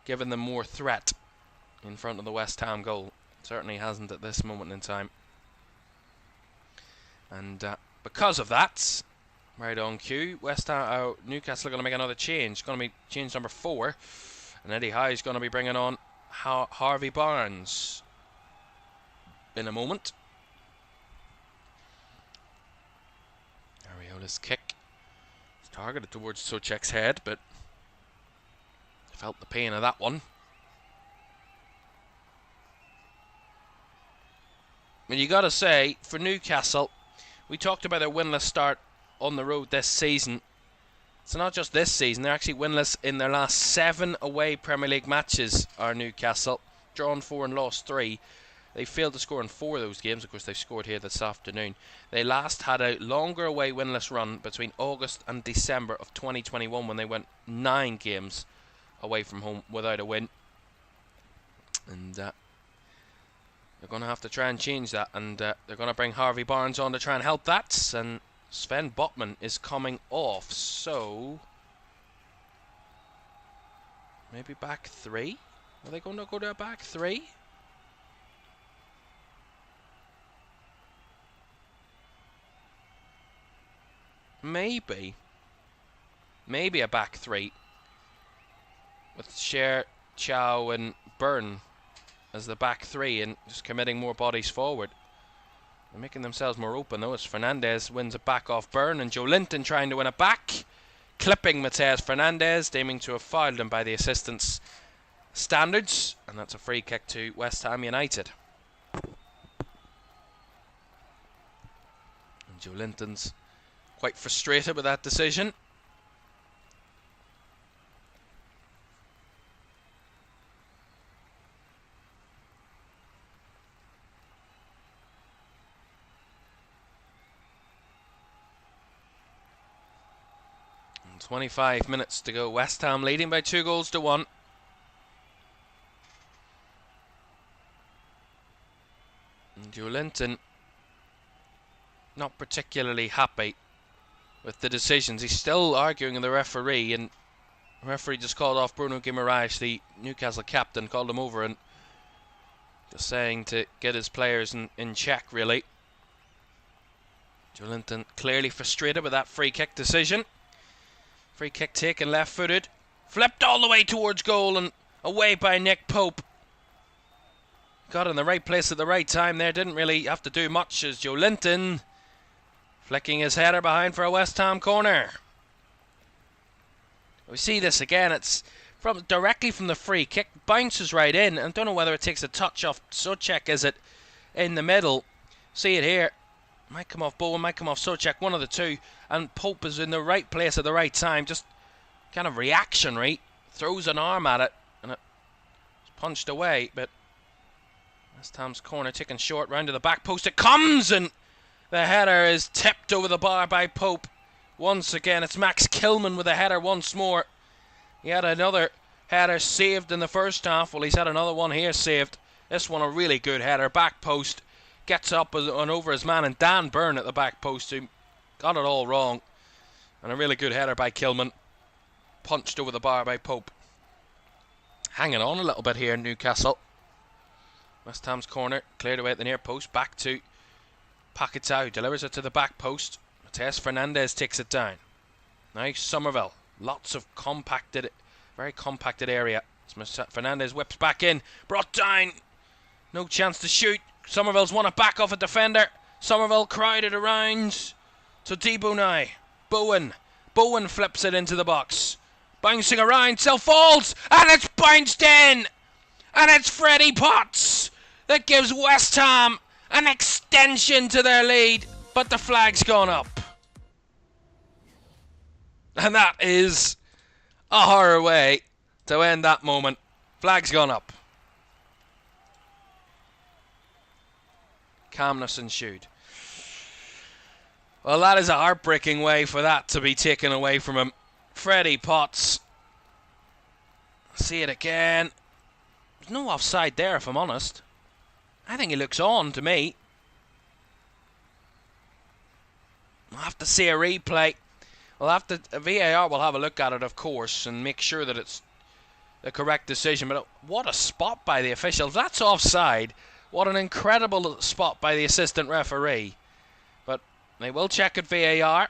giving them more threat in front of the West Ham goal. Certainly hasn't at this moment in time. And because of that, right on cue, Newcastle are going to make another change. Going to be change number 4, and Eddie Howe is going to be bringing on Harvey Barnes in a moment. Areola's kick is targeted towards Souček's head, but felt the pain of that one. And you got to say, for Newcastle, we talked about their winless start on the road this season. It's not just this season, they're actually winless in their last 7 away Premier League matches, are Newcastle. Drawn 4 and lost 3. They failed to score in 4 of those games. Of course, they've scored here this afternoon. They last had a longer away winless run between August and December of 2021, when they went 9 games away from home without a win. And they're going to have to try and change that, and they're going to bring Harvey Barnes on to try and help that. And Sven Botman is coming off, so maybe back 3? Are they going to go to a back 3? Maybe a back 3 with Sher, Chow and Byrne as the back 3, and just committing more bodies forward. They're making themselves more open though, as Fernandez wins it back off Byrne, and Joe Linton trying to win it back, clipping Mateus Fernandez, aiming to have fouled him by the assistant's standards, and that's a free kick to West Ham United. And Joe Linton's quite frustrated with that decision. And 25 minutes to go. West Ham leading by 2-1. And Joe Linton not particularly happy with the decisions. He's still arguing with the referee, and the referee just called off Bruno Guimaraes, the Newcastle captain, called him over and just saying to get his players in check, really. Joe Linton clearly frustrated with that free kick decision. Free kick taken left-footed, flipped all the way towards goal and away by Nick Pope. Got in the right place at the right time there, didn't really have to do much, as Joe Linton flicking his header behind for a West Ham corner. We see this again. It's directly from the free kick, bounces right in. I don't know whether it takes a touch off Souček. Is it in the middle? See it here. Might come off Bowen, might come off Souček, one of the two. And Pope is in the right place at the right time. Just kind of reactionary. Throws an arm at it, and it's punched away. But West Ham's corner taken short, round to the back post. It comes, and the header is tipped over the bar by Pope. Once again, it's Max Kilman with a header once more. He had another header saved in the first half. Well, he's had another one here saved This one a really good header. Back post. Gets up and over his man, and Dan Byrne at the back post, who got it all wrong. And a really good header by Caoimhan. Punched over the bar by Pope. Hanging on a little bit here in Newcastle. West Ham's corner, cleared away at the near post. Back to Paquetá, who delivers it to the back post. Mateus Fernandez takes it down. Now Somerville. Lots of compacted, very compacted area. Fernandez whips back in. Brought down. No chance to shoot. Somerville's won it back off a defender. Somerville crowded around. So Debo now. Bowen flips it into the box. Bouncing around, still falls, and it's bounced in! And it's Freddie Potts that gives West Ham an extension to their lead, but the flag's gone up. And that is a horror way to end that moment. Flag's gone up. Calmness ensued. Well, that is a heartbreaking way for that to be taken away from him. Freddie Potts. See it again. There's no offside there, if I'm honest. I think he looks on to me. I'll have to see a replay. VAR will have a look at it, of course, and make sure that it's the correct decision. But what a spot by the officials. That's offside. What an incredible spot by the assistant referee. But they will check at VAR.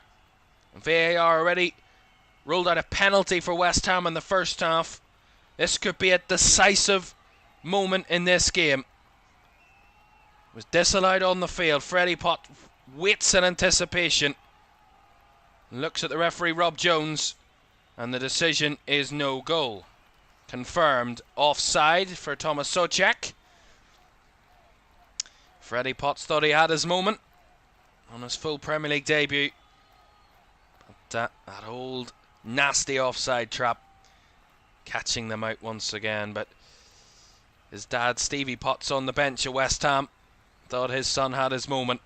And VAR already ruled out a penalty for West Ham in the first half. This could be a decisive moment in this game. It was disallowed on the field. Freddie Potts waits in anticipation. Looks at the referee, Rob Jones. And the decision is no goal. Confirmed offside for Thomas Souček. Freddie Potts thought he had his moment on his full Premier League debut. But that old nasty offside trap catching them out once again. But his dad, Stevie Potts, on the bench at West Ham, thought his son had his moment.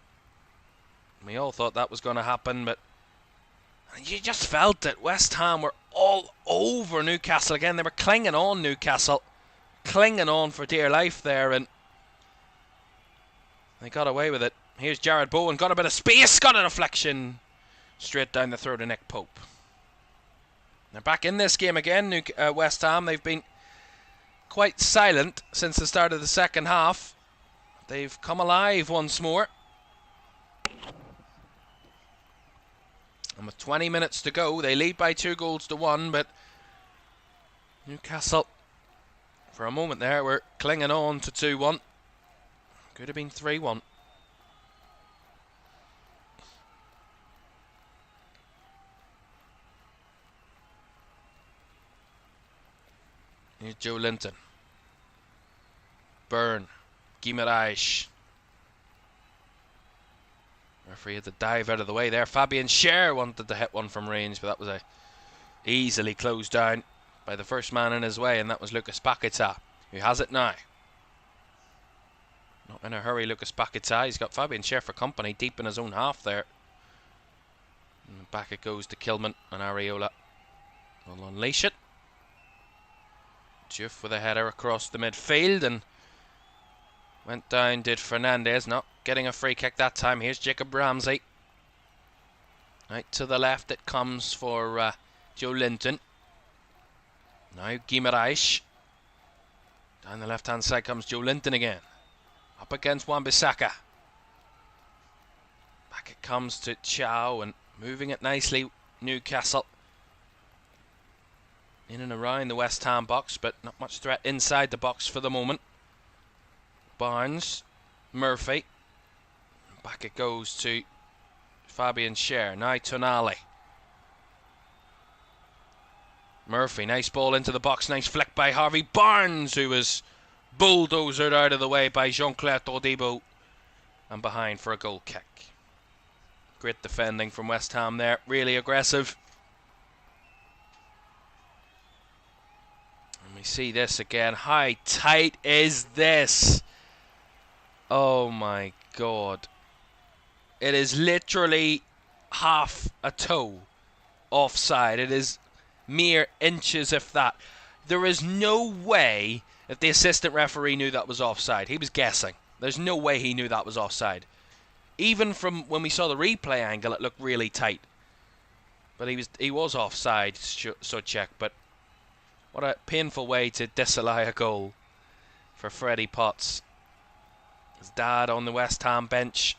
We all thought that was going to happen, but you just felt that West Ham were all over Newcastle again. They were clinging on Newcastle, clinging on for dear life there, and they got away with it. Here's Jared Bowen, got a bit of space, got a deflection straight down the throat of Nick Pope. They're back in this game again, West Ham. They've been quite silent since the start of the second half. They've come alive once more. And with 20 minutes to go, they lead by 2-1, but Newcastle, for a moment there, were clinging on to 2-1. Could have been 3-1. Here's Joe Linton. Byrne. Guimaraes. Referee had to dive out of the way there. Fabian Schär wanted to hit one from range, but that was easily closed down by the first man in his way, and that was Lucas Paquetá, who has it now. Not in a hurry, Lucas Paquetá. He's got Fabian Schär for company, deep in his own half there. And back it goes to Caoimhan, and Areola will unleash it. Juff with a header across the midfield, and went down, did Fernandez, not getting a free kick that time. Here's Jacob Ramsey. Right to the left it comes for Joe Linton. Now Guimaraes. Down the left hand side comes Joe Linton again. Up against Wan-Bissaka. Back it comes to Chow, and moving it nicely, Newcastle. In and around the West Ham box, but not much threat inside the box for the moment. Barnes, Murphy. Back it goes to Fabian Schär. Now Tonali. Murphy, nice ball into the box. Nice flick by Harvey Barnes, who was bulldozered out of the way by Jean-Claire Todibo. And behind for a goal kick. Great defending from West Ham there. Really aggressive. And we see this again. How tight is this? Oh my God. It is literally half a toe offside. It is mere inches, if that. There is no way if the assistant referee knew that was offside. He was guessing. There's no way he knew that was offside. Even from when we saw the replay angle, it looked really tight. But he was offside, Souček. But what a painful way to disallow a goal for Freddie Potts. His dad on the West Ham bench.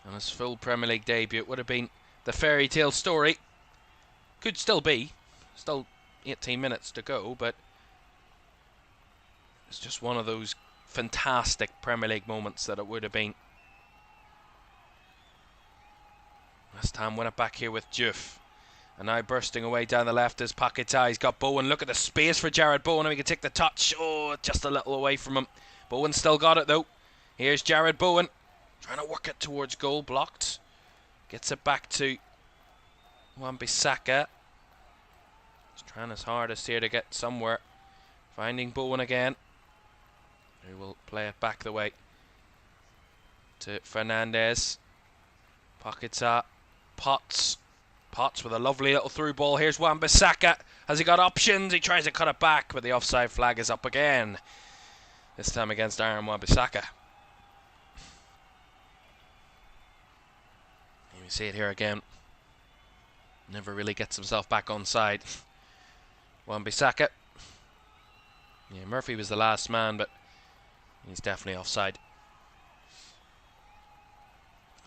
And his full Premier League debut would have been the fairy tale story. Could still be. Still 18 minutes to go, but it's just one of those fantastic Premier League moments that it would have been. West Ham win it back here with Diouf. And now bursting away down the left is Paquetá. He's got Bowen. Look at the space for Jared Bowen. And he can take the touch. Oh, just a little away from him. Bowen still got it though. Here's Jared Bowen. Trying to work it towards goal. Blocked. Gets it back to Wan-Bissaka. He's trying his hardest here to get somewhere. Finding Bowen again. Who will play it back the way to Fernandez. Paquetá. Potts with a lovely little through ball. Here's Wan-Bissaka. Has he got options? He tries to cut it back, but the offside flag is up again. This time against Aaron Wan-Bissaka. You see it here again. Never really gets himself back on side. Wan-Bissaka. Yeah, Murphy was the last man, but he's definitely offside.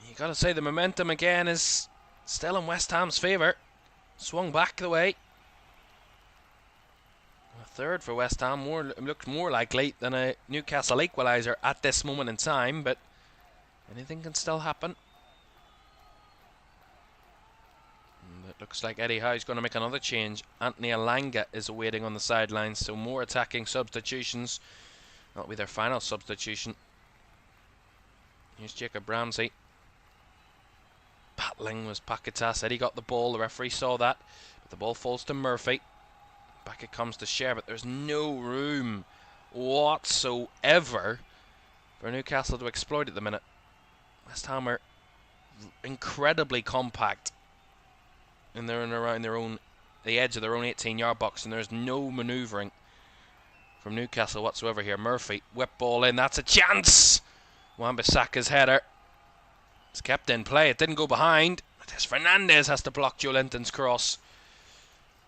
You got to say the momentum again is still in West Ham's favour. Swung back the way. A third for West Ham looked more likely than a Newcastle equaliser at this moment in time, but anything can still happen. And it looks like Eddie Howe's going to make another change. Anthony Elanga is awaiting on the sidelines, so more attacking substitutions. That'll be their final substitution. Here's Jacob Ramsey. Battling was Paquetá. Said he got the ball. The referee saw that. But the ball falls to Murphy. Back it comes to Sher, but there's no room whatsoever for Newcastle to exploit at the minute. West Ham are incredibly compact and they're in around the edge of their own 18-yard box, and there's no manoeuvring from Newcastle whatsoever here. Murphy, whip ball in. That's a chance. Wan-Bissaka's header. It's kept in play. It didn't go behind. Fernandez has to block Joe Linton's cross.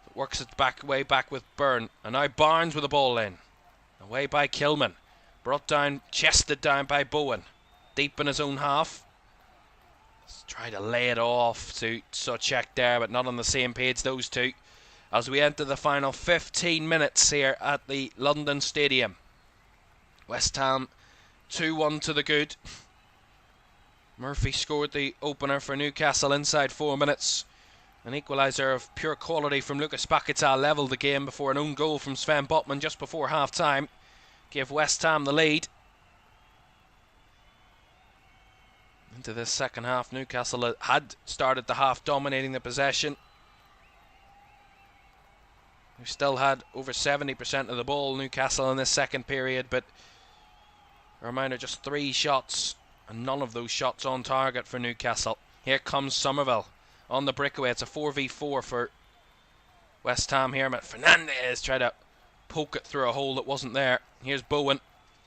It works it way back with Byrne. And now Barnes with the ball in. Away by Caoimhan. Brought down, chested down by Bowen. Deep in his own half. Let's try to lay it off to Souček there, but not on the same page, those two. As we enter the final 15 minutes here at the London Stadium. West Ham 2-1 to the good. Murphy scored the opener for Newcastle inside 4 minutes. An equaliser of pure quality from Lucas Paquetá levelled the game before an own goal from Sven Botman just before half-time gave West Ham the lead. Into this second half, Newcastle had started the half dominating the possession. They still had over 70% of the ball, Newcastle, in this second period, but a reminder, just 3 shots. And none of those shots on target for Newcastle. Here comes Somerville on the breakaway. It's a 4v4 for West Ham here. But Fernandez tried to poke it through a hole that wasn't there. Here's Bowen.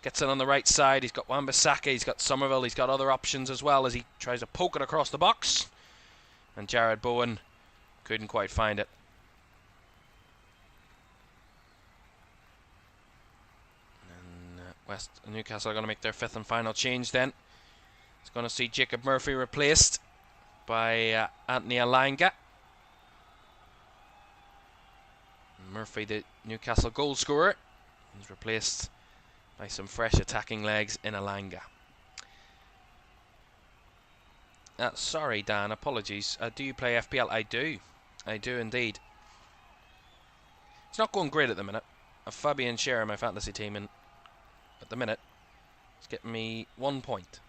Gets it on the right side. He's got Wan-Bissaka. He's got Somerville. He's got other options as well as he tries to poke it across the box. And Jared Bowen couldn't quite find it. And Newcastle are going to make their 5th and final change then. It's going to see Jacob Murphy replaced by Anthony Elanga. Murphy, the Newcastle goal scorer, is replaced by some fresh attacking legs in Elanga. Sorry, Dan, apologies. Do you play FPL? I do. I do indeed. It's not going great at the minute. I've Fabian Schär in my fantasy team, and at the minute, it's getting me 1 point.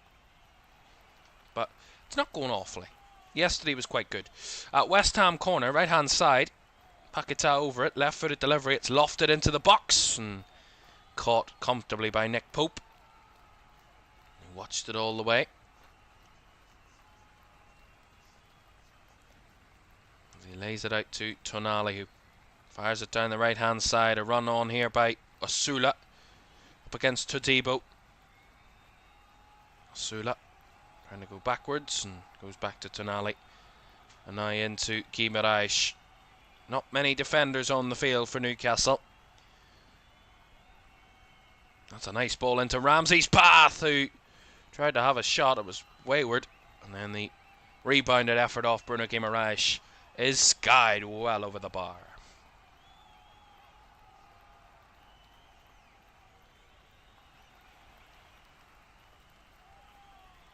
But it's not going awfully. Yesterday was quite good. West Ham corner, right hand side. Paquetá over it, left footed delivery. It's lofted into the box and caught comfortably by Nick Pope. He watched it all the way. He lays it out to Tonali, who Fires it down the right hand side. A run on here by Osula. Up against Todibo. Osula trying to go backwards and goes back to Tonali. And now into Guimaraes. Not many defenders on the field for Newcastle. That's a nice ball into Ramsey's path, who tried to have a shot. It was wayward. And then the rebounded effort off Bruno Guimaraes is skied well over the bar.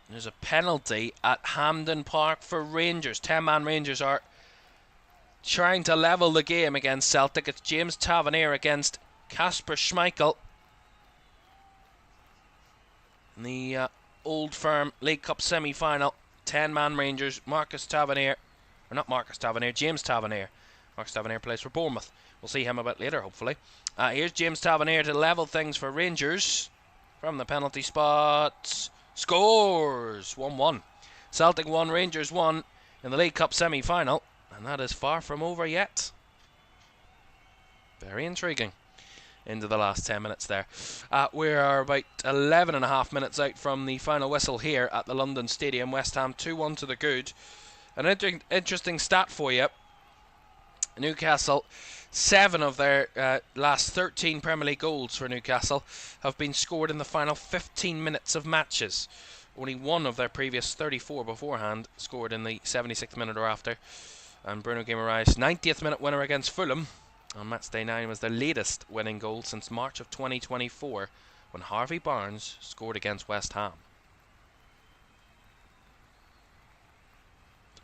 There's a penalty at Hampden Park for Rangers. 10-man Rangers are trying to level the game against Celtic. It's James Tavernier against Kasper Schmeichel. In the Old Firm League Cup semi-final, 10-man Rangers, James Tavernier. Marcus Tavernier plays for Bournemouth. We'll see him a bit later, hopefully. Here's James Tavernier to level things for Rangers from the penalty spot. Scores 1-1. Celtic 1, Rangers 1 in the League Cup semi-final, and that is far from over yet. Very intriguing. Into the last 10 minutes there. We are about 11 and a half minutes out from the final whistle here at the London Stadium. West Ham 2-1 to the good. An interesting stat for you. Newcastle, 7 of their last 13 Premier League goals for Newcastle have been scored in the final 15 minutes of matches. Only 1 of their previous 34 beforehand scored in the 76th minute or after. And Bruno Guimaraes' 90th minute winner against Fulham on match day 9 was their latest winning goal since March of 2024, when Harvey Barnes scored against West Ham.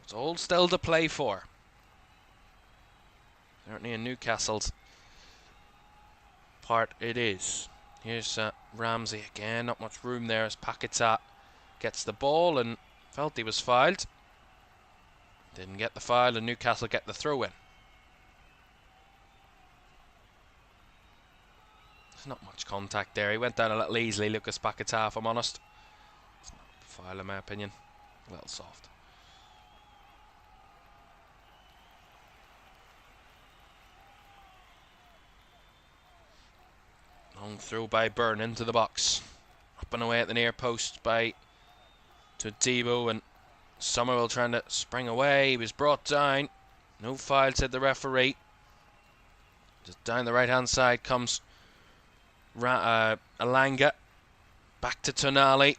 It's all still to play for. Certainly in Newcastle's part it is. Here's Ramsey again, not much room there as Paquetá gets the ball and felt he was fouled. Didn't get the foul and Newcastle get the throw in. There's not much contact there. He went down a little easily, Lucas Paquetá, if I'm honest. It's not a foul in my opinion. A little soft. Long throw by Byrne into the box. Up and away at the near post by Todibo, and Somerville trying to spring away. He was brought down. No foul, said the referee. Just down the right hand side comes Alanga. Back to Tonali.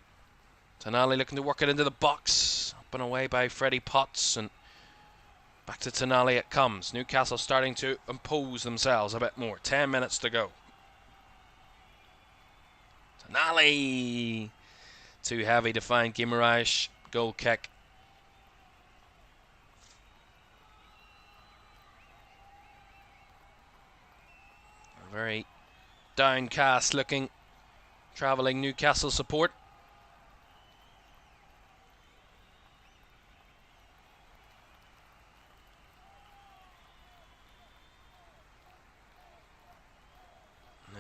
Tonali looking to work it into the box. Up and away by Freddie Potts, and back to Tonali it comes. Newcastle starting to impose themselves a bit more. 10 minutes to go. Tonali! Too heavy to find Guimaraes. Goal kick. A very downcast looking travelling Newcastle support.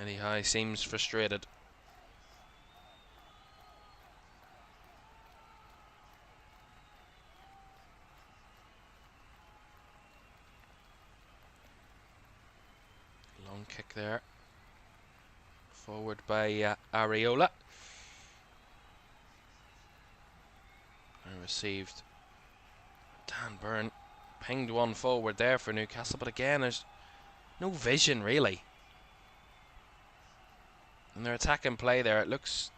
Eddie Howe seems frustrated. Long kick there. Forward by Areola. And received. Dan Byrne pinged one forward there for Newcastle, but again there's no vision really. And their attacking play there, it looks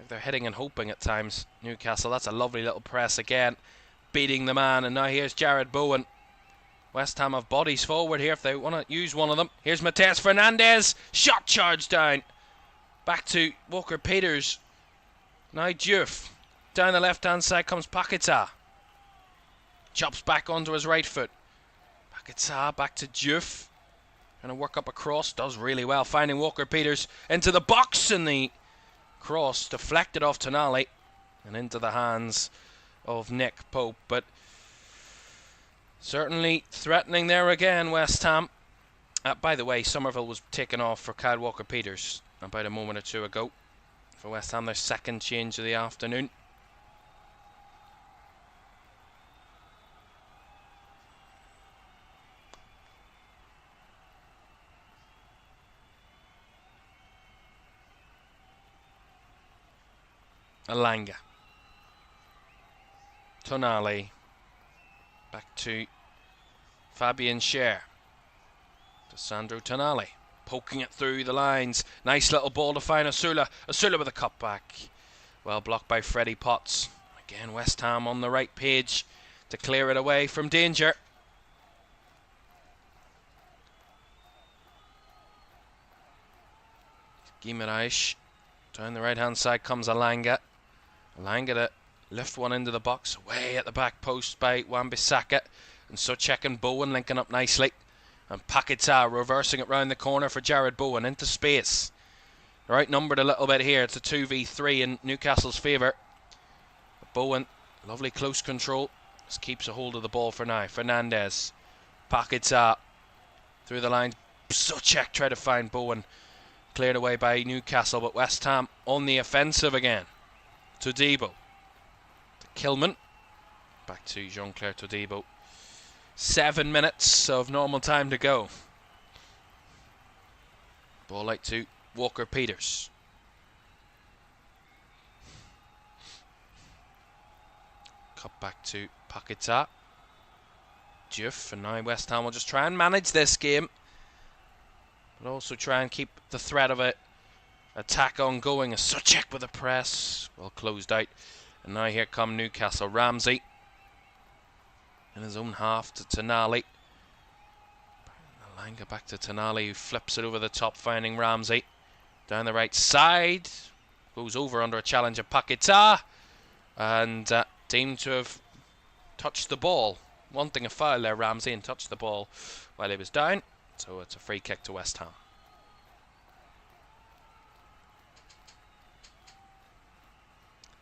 like they're hitting and hoping at times. Newcastle, that's a lovely little press again. Beating the man, and now here's Jared Bowen. West Ham have bodies forward here if they want to use one of them. Here's Mateus Fernandes. Shot charged down. Back to Walker-Peters. Now Diouf. Down the left-hand side comes Paquetá. Chops back onto his right foot. Paquetá back to Diouf. Going to work up a cross. Does really well. Finding Walker-Peters into the box. And the cross deflected off Tonali. And into the hands of Nick Pope. But certainly threatening there again, West Ham. By the way, Somerville was taken off for Kyle Walker-Peters about a moment or two ago. For West Ham, their second change of the afternoon. Alanga. Tonali. Back to Fabian Schär. To Sandro Tonali. Poking it through the lines. Nice little ball to find Osula. Osula with a cutback. Well blocked by Freddie Potts. Again, West Ham on the right page to clear it away from danger. Guimaraes. Down the right hand side comes Alanga. Alanga to lift one into the box. Way at the back post by Wan-Bissaka. And Souček and Bowen linking up nicely. And Paquetá reversing it round the corner for Jared Bowen into space. Right, numbered a little bit here. It's a 2v3 in Newcastle's favour. Bowen, lovely close control. Just keeps a hold of the ball for now. Fernandez. Paquetá through the line. Souček tried to find Bowen. Cleared away by Newcastle, but West Ham on the offensive again. Todibo. To Kilman. Back to Jean-Claire Todibo. 7 minutes of normal time to go. Ball out to Walker-Peters. Cut back to Paquetá. Diouf, and now West Ham will just try and manage this game, but also try and keep the threat of it attack ongoing. As Souček with a press, well closed out. And now here come Newcastle. Ramsey in his own half to Tonali. Alanga back to Tonali, who flips it over the top, finding Ramsey. Down the right side. Goes over under a challenge of Paquetá. And deemed to have touched the ball. Wanting a foul there, Ramsey, and touched the ball while he was down. So it's a free kick to West Ham.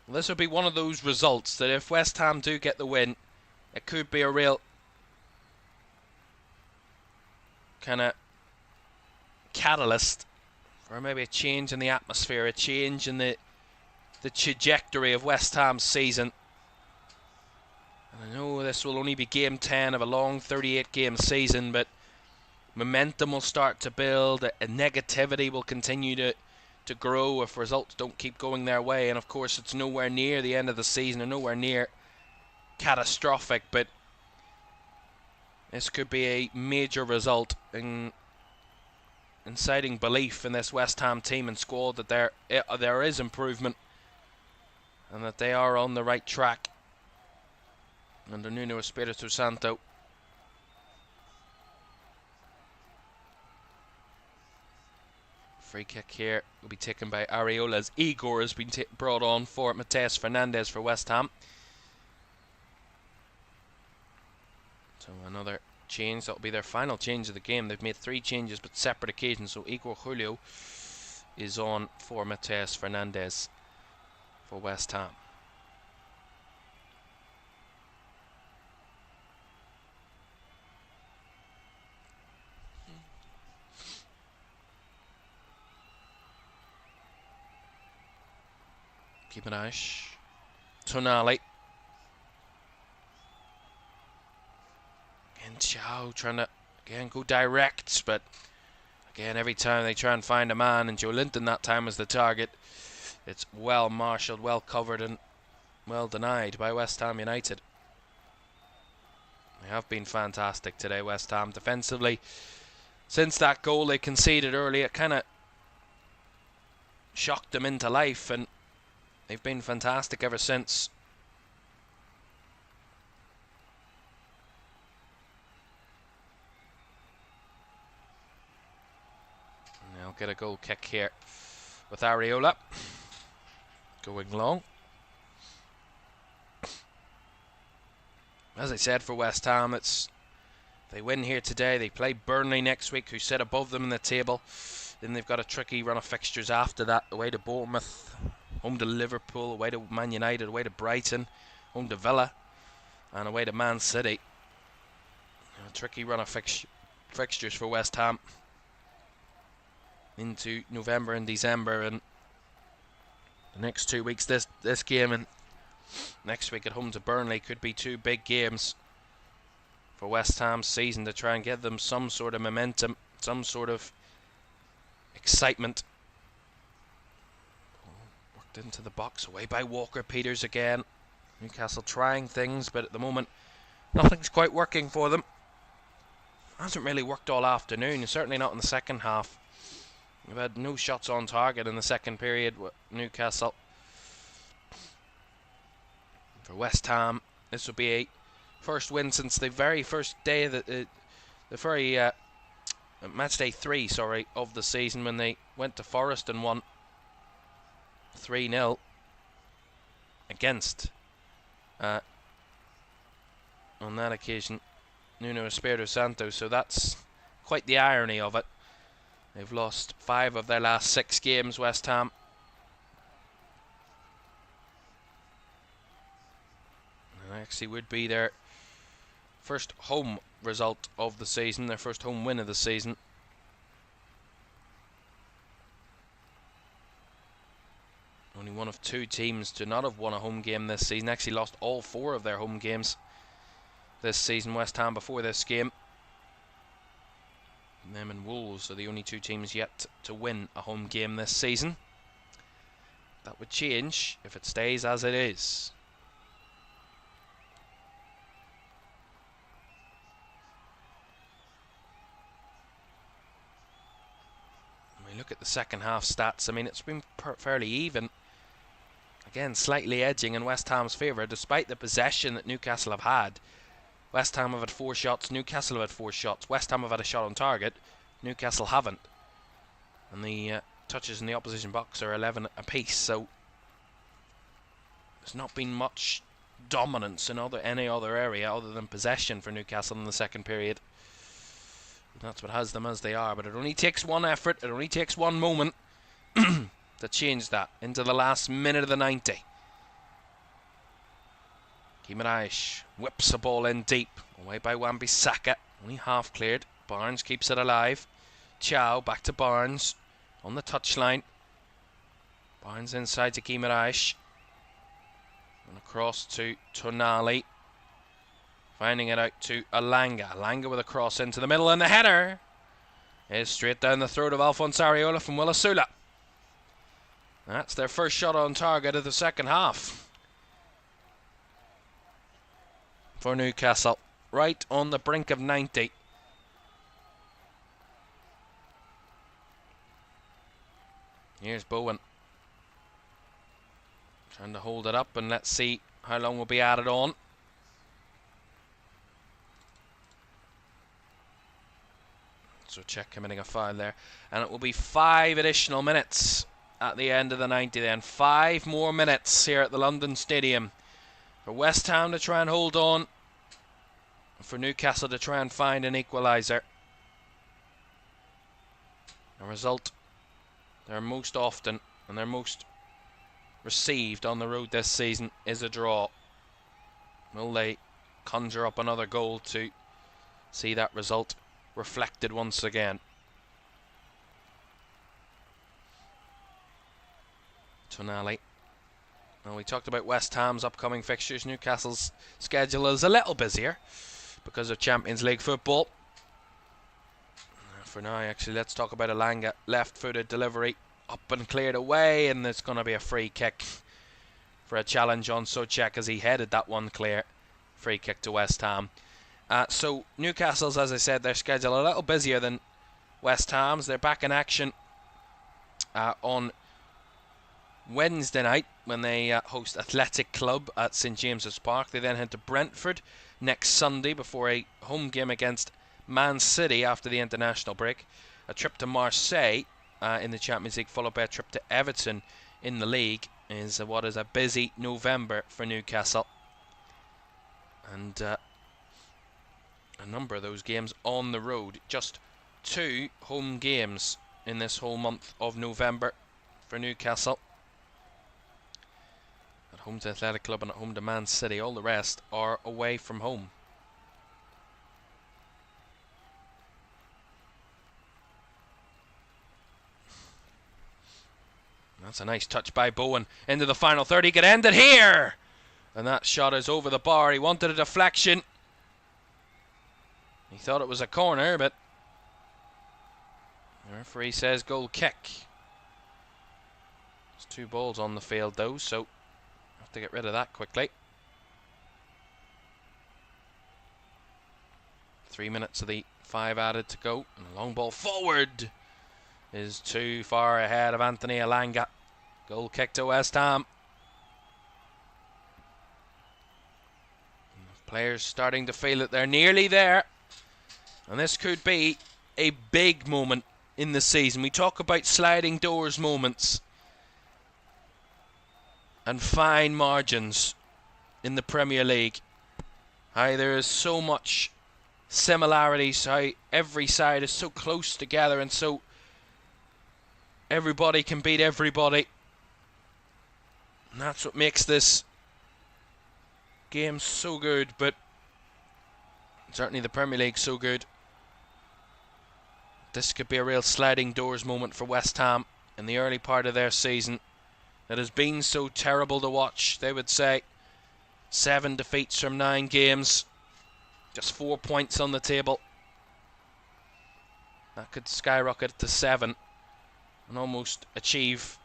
Well, this would be one of those results that if West Ham do get the win, it could be a real kind of catalyst for maybe a change in the atmosphere, a change in the trajectory of West Ham's season. And I know this will only be game 10 of a long 38-game season, but momentum will start to build, and negativity will continue to grow if results don't keep going their way. And of course, it's nowhere near the end of the season, or nowhere near catastrophic, but this could be a major result in inciting belief in this West Ham team and squad that there is improvement and that they are on the right track under Nuno Espirito Santo. Free kick here will be taken by Areola as Igor has been brought on for Mateus Fernandez for West Ham. So another change. That will be their final change of the game. They've made 3 changes but separate occasions. So Igor Julio is on for Mateus Fernandez for West Ham. Guimaraes. Tonali. And Chow trying to again go direct, but again every time they try and find a man, and Joe Linton that time was the target, it's well marshalled, well covered and well denied by West Ham United. They have been fantastic today, West Ham, defensively. Since that goal they conceded early, it kind of shocked them into life, and they've been fantastic ever since. And they'll get a goal kick here with Areola going long. As I said, for West Ham, they win here today. They play Burnley next week, who sit above them in the table. Then they've got a tricky run of fixtures after that. Away to Bournemouth, home to Liverpool, away to Man United, away to Brighton, home to Villa, and away to Man City. A tricky run of fixtures for West Ham into November and December, and the next 2 weeks, this game and next week at home to Burnley, could be 2 big games for West Ham's season to try and get them some sort of momentum, some sort of excitement. Knocked into the box, away by Walker-Peters again. Newcastle trying things, but at the moment nothing's quite working for them. Hasn't really worked all afternoon, certainly not in the second half. We've had no shots on target in the second period with Newcastle. For West Ham, this will be a first win since the very first day of the very match day 3, of the season, when they went to Forest and won 3-0 against, on that occasion, Nuno Espirito Santo. So that's quite the irony of it. They've lost 5 of their last 6 games, West Ham. And actually would be their first home result of the season, their first home win of the season. Only one of 2 teams to not have won a home game this season. Actually lost all 4 of their home games this season, West Ham, before this game. Them and Wolves are the only 2 teams yet to win a home game this season. That would change if it stays as it is. When we look at the second half stats, I mean, it's been fairly even. Again, slightly edging in West Ham's favour, despite the possession that Newcastle have had. West Ham have had 4 shots, Newcastle have had 4 shots. West Ham have had a shot on target, Newcastle haven't. And the touches in the opposition box are 11 apiece, so there's not been much dominance in any other area other than possession for Newcastle in the second period. That's what has them as they are, but it only takes one effort, it only takes one moment to change that into the last minute of the 90. Caoimhan whips the ball in deep, away by Wan-Bissaka, only half cleared. Barnes keeps it alive. Chow back to Barnes on the touchline. Barnes inside to Caoimhan, and across to Tonali, finding it out to Alanga. Alanga with a cross into the middle, and the header is straight down the throat of Alphonse Areola from Willisula. That's their first shot on target of the second half for Newcastle, right on the brink of 90. Here's Bowen trying to hold it up, and let's see how long will be added on. So check committing a foul there, and it will be 5 additional minutes at the end of the 90 then. 5 more minutes here at the London Stadium for West Ham to try and hold on, for Newcastle to try and find an equaliser. A result they're most often and they're most received on the road this season is a draw. Will they conjure up another goal to see that result reflected once again? Tonali. Well, we talked about West Ham's upcoming fixtures. Newcastle's schedule is a little busier because of Champions League football. For now, actually, let's talk about Alanga. Left-footed delivery, up and cleared away, and there's going to be a free kick for a challenge on Souček as he headed that one clear. Free kick to West Ham. So Newcastle's, as I said, their schedule a little busier than West Ham's. They're back in action on Wednesday night when they host Athletic Club at St James's Park. They then head to Brentford next Sunday before a home game against Man City after the international break. A trip to Marseille in the Champions League, followed by a trip to Everton in the league, is what is a busy November for Newcastle. And a number of those games on the road. Just 2 home games in this whole month of November for Newcastle. At home to Athletic Club and at home to Man City. All the rest are away from home. That's a nice touch by Bowen into the final third. He could end it here, and that shot is over the bar. He wanted a deflection. He thought it was a corner, but the referee says goal kick. There's 2 balls on the field though, so have to get rid of that quickly. 3 minutes of the 5 added to go, and a long ball forward is too far ahead of Anthony Alanga. Goal kick to West Ham. Players starting to feel that they're nearly there, and this could be a big moment in the season. We talk about sliding doors moments and fine margins in the Premier League. How there is so much similarities, how every side is so close together, and so everybody can beat everybody. And that's what makes this game so good, but certainly the Premier League so good. This could be a real sliding doors moment for West Ham in the early part of their season. It has been so terrible to watch, they would say. 7 defeats from 9 games. Just 4 points on the table. That could skyrocket to 7 and almost achieve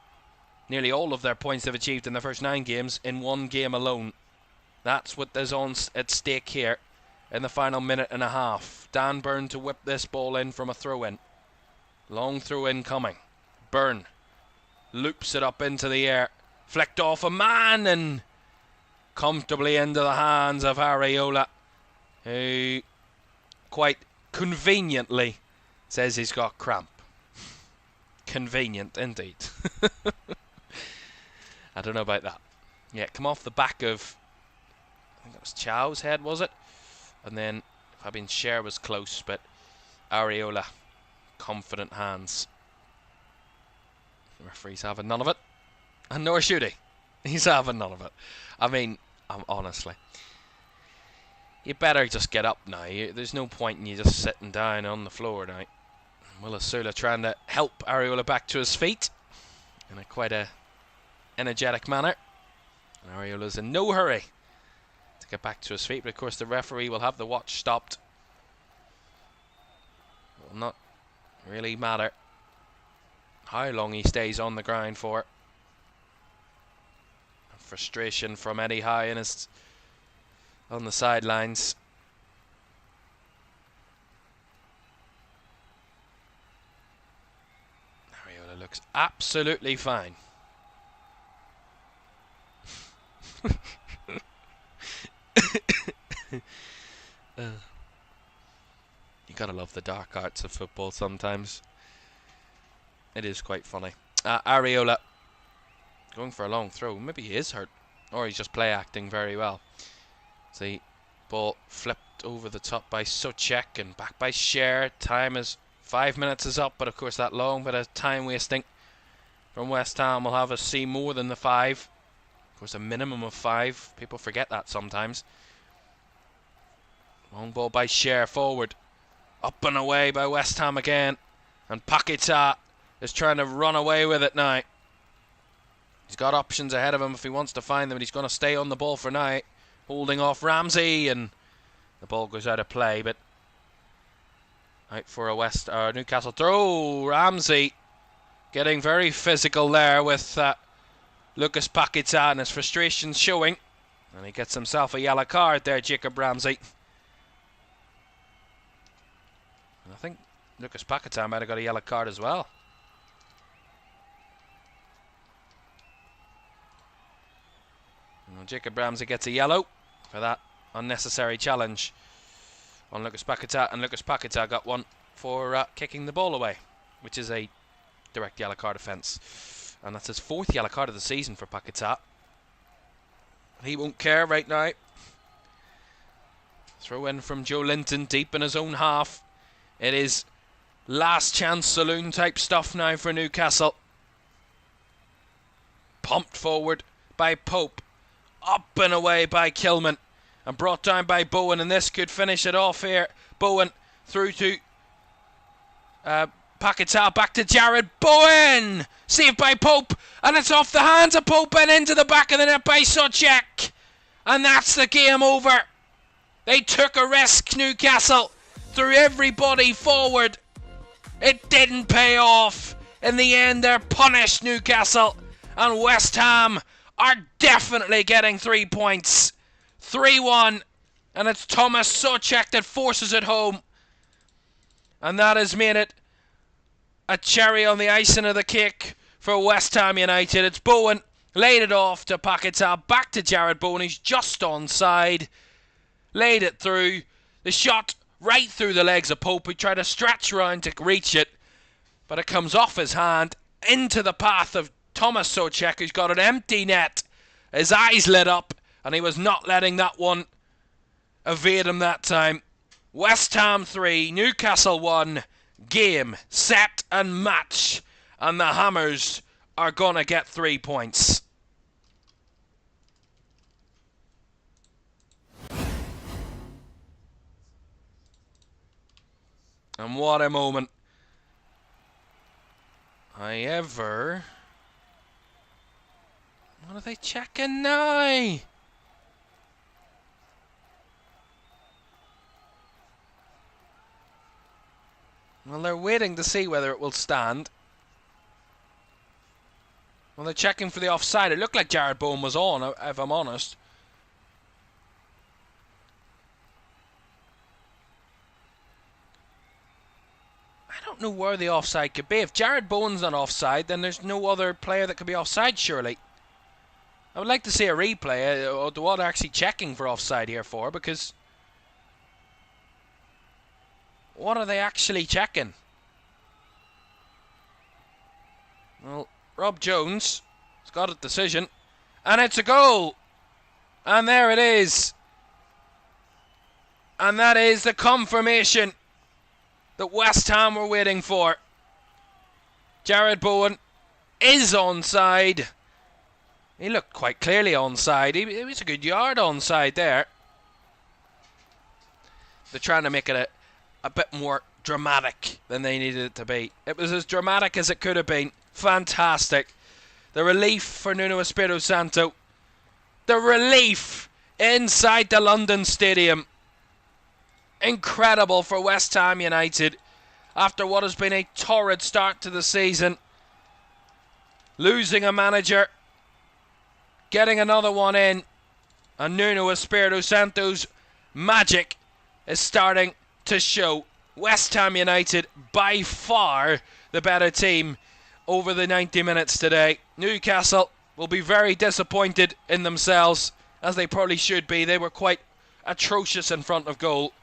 nearly all of their points they've achieved in the first 9 games in 1 game alone. That's what there's on at stake here in the final minute and a half. Dan Burn to whip this ball in from a throw-in. Long throw-in coming. Burn loops it up into the air. Flicked off a man and comfortably into the hands of Areola, who quite conveniently says he's got cramp. Convenient indeed. I don't know about that. Yeah, come off the back of, I think that was Chow's head, was it? And then Fabian Schär was close, but Areola, confident hands. The referee's having none of it, and nor should he. He's having none of it. I mean, honestly, you better just get up now. There's no point in you just sitting down on the floor now. Will Asula trying to help Areola back to his feet in a quite energetic manner. And Areola's in no hurry to get back to his feet, but of course the referee will have the watch stopped. It will not really matter how long he stays on the ground for. Frustration from Eddie Howe on the sidelines. Areola looks absolutely fine. You gotta love the dark arts of football sometimes. It is quite funny. Areola going for a long throw. Maybe he is hurt, or he's just play acting very well. The ball flipped over the top by Souček and back by Schär. Time is 5 minutes is up, but of course that long bit of time wasting from West Ham will have us see more than the 5. Of course, a minimum of 5. People forget that sometimes. Long ball by Schär forward. Up and away by West Ham again. And Paquetá is trying to run away with it now. He's got options ahead of him if he wants to find them, but he's going to stay on the ball for now. Holding off Ramsey, and the ball goes out of play, but out for a Newcastle throw. Ramsey getting very physical there with Lucas Paquetá, and his frustration showing. And he gets himself a yellow card there, Jacob Ramsey. And I think Lucas Paquetá might have got a yellow card as well. And Jacob Ramsey gets a yellow for that unnecessary challenge on Lucas Paquetá, and Lucas Paquetá got one for kicking the ball away, which is a direct yellow card offence. And that's his 4th yellow card of the season for Paquetá. He won't care right now. Throw in from Joe Linton deep in his own half. It is last chance saloon type stuff now for Newcastle. Pumped forward by Pope. Up and away by Kilman. And brought down by Bowen. And this could finish it off here. Bowen through to Paquetá. Back to Jared Bowen. Saved by Pope. And it's off the hands of Pope and into the back of the net by Souček. And that's the game over. They took a risk, Newcastle. Threw everybody forward. It didn't pay off. In the end, they're punished, Newcastle. And West Ham are definitely getting 3 points. 3-1. And it's Thomas Soucek that forces it home. And that has made it a cherry on the icing of the cake for West Ham United. It's Bowen. Laid it off to Paquetá. Back to Jared Bowen. He's just onside. Laid it through. The shot right through the legs of Pope. He tried to stretch round to reach it. But it comes off his hand into the path of Thomas Soucek, who's got an empty net. His eyes lit up, and he was not letting that one evade him that time. West Ham 3, Newcastle 1. Game, set and match. And the Hammers are going to get 3 points. And what a moment. However, what are they checking now? Well, they're waiting to see whether it will stand. Well, they're checking for the offside. It looked like Jared Bowen was on, if I'm honest. I don't know where the offside could be. If Jared Bowen's not offside, then there's no other player that could be offside, surely. I would like to see a replay of what they're actually checking for offside here for, because what are they actually checking? Well, Rob Jones has got a decision, and it's a goal. And there it is. And that is the confirmation that West Ham were waiting for. Jared Bowen is onside. He looked quite clearly onside. He was a good yard onside there. They're trying to make it a bit more dramatic than they needed it to be. It was as dramatic as it could have been. Fantastic. The relief for Nuno Espirito Santo. The relief inside the London Stadium. Incredible for West Ham United after what has been a torrid start to the season. Losing a manager, getting another one in, and Nuno Espirito Santo's magic is starting to show. West Ham United by far the better team over the 90 minutes today. Newcastle will be very disappointed in themselves, as they probably should be. They were quite atrocious in front of goal.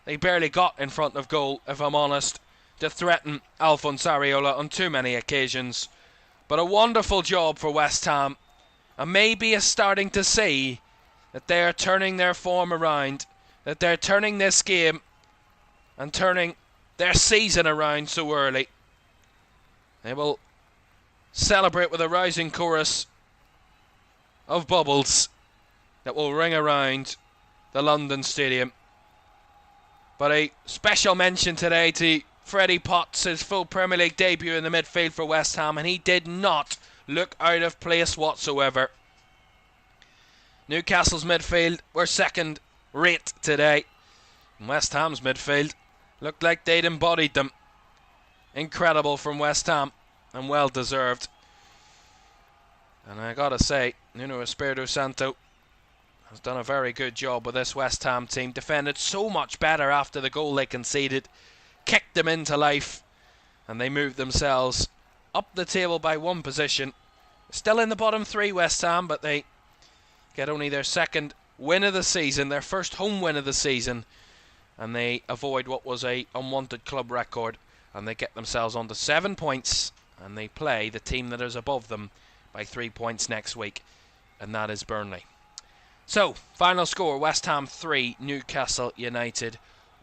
They barely got in front of goal, if I'm honest, to threaten Alphonse Areola on too many occasions. But a wonderful job for West Ham, and maybe is starting to see that they are turning their form around, that they're turning this game and turning their season around so early. They will celebrate with a rising chorus of bubbles that will ring around the London Stadium. But a special mention today to Freddie Potts, his full Premier League debut in the midfield for West Ham, and he did not look out of place whatsoever. Newcastle's midfield were second rate today. And West Ham's midfield looked like they'd embodied them. Incredible from West Ham, and well deserved. And I gotta say, Nuno Espirito Santo has done a very good job with this West Ham team. Defended so much better after the goal they conceded. Kicked them into life. And they moved themselves up the table by one position. Still in the bottom three, West Ham, but they get only their second win of the season. Their first home win of the season. And they avoid what was a unwanted club record. And they get themselves onto 7 points. And they play the team that is above them by 3 points next week. And that is Burnley. So, final score, West Ham 3, Newcastle United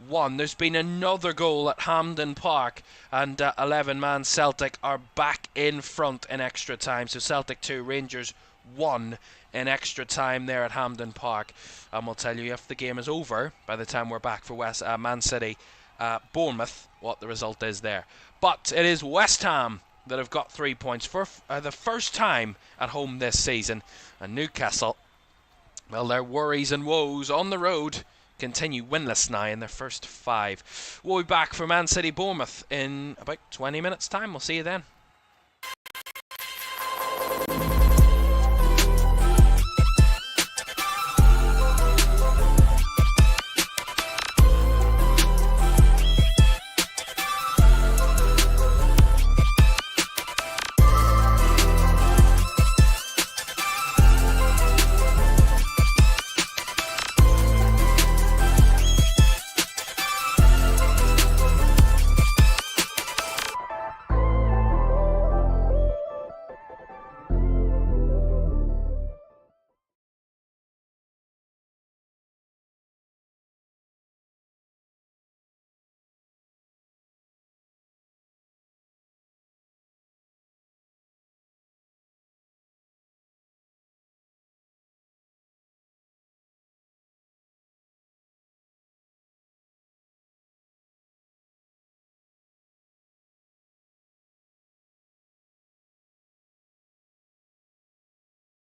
1. There's been another goal at Hampden Park, and 11-man Celtic are back in front in extra time. So Celtic 2, Rangers 1 in extra time there at Hampden Park. And we'll tell you if the game is over by the time we're back for Man City Bournemouth, what the result is there. But it is West Ham that have got 3 points for the first time at home this season. And Newcastle, well, their worries and woes on the road continue winless now in their first 5. We'll be back for Man City Bournemouth in about 20 minutes time. We'll see you then.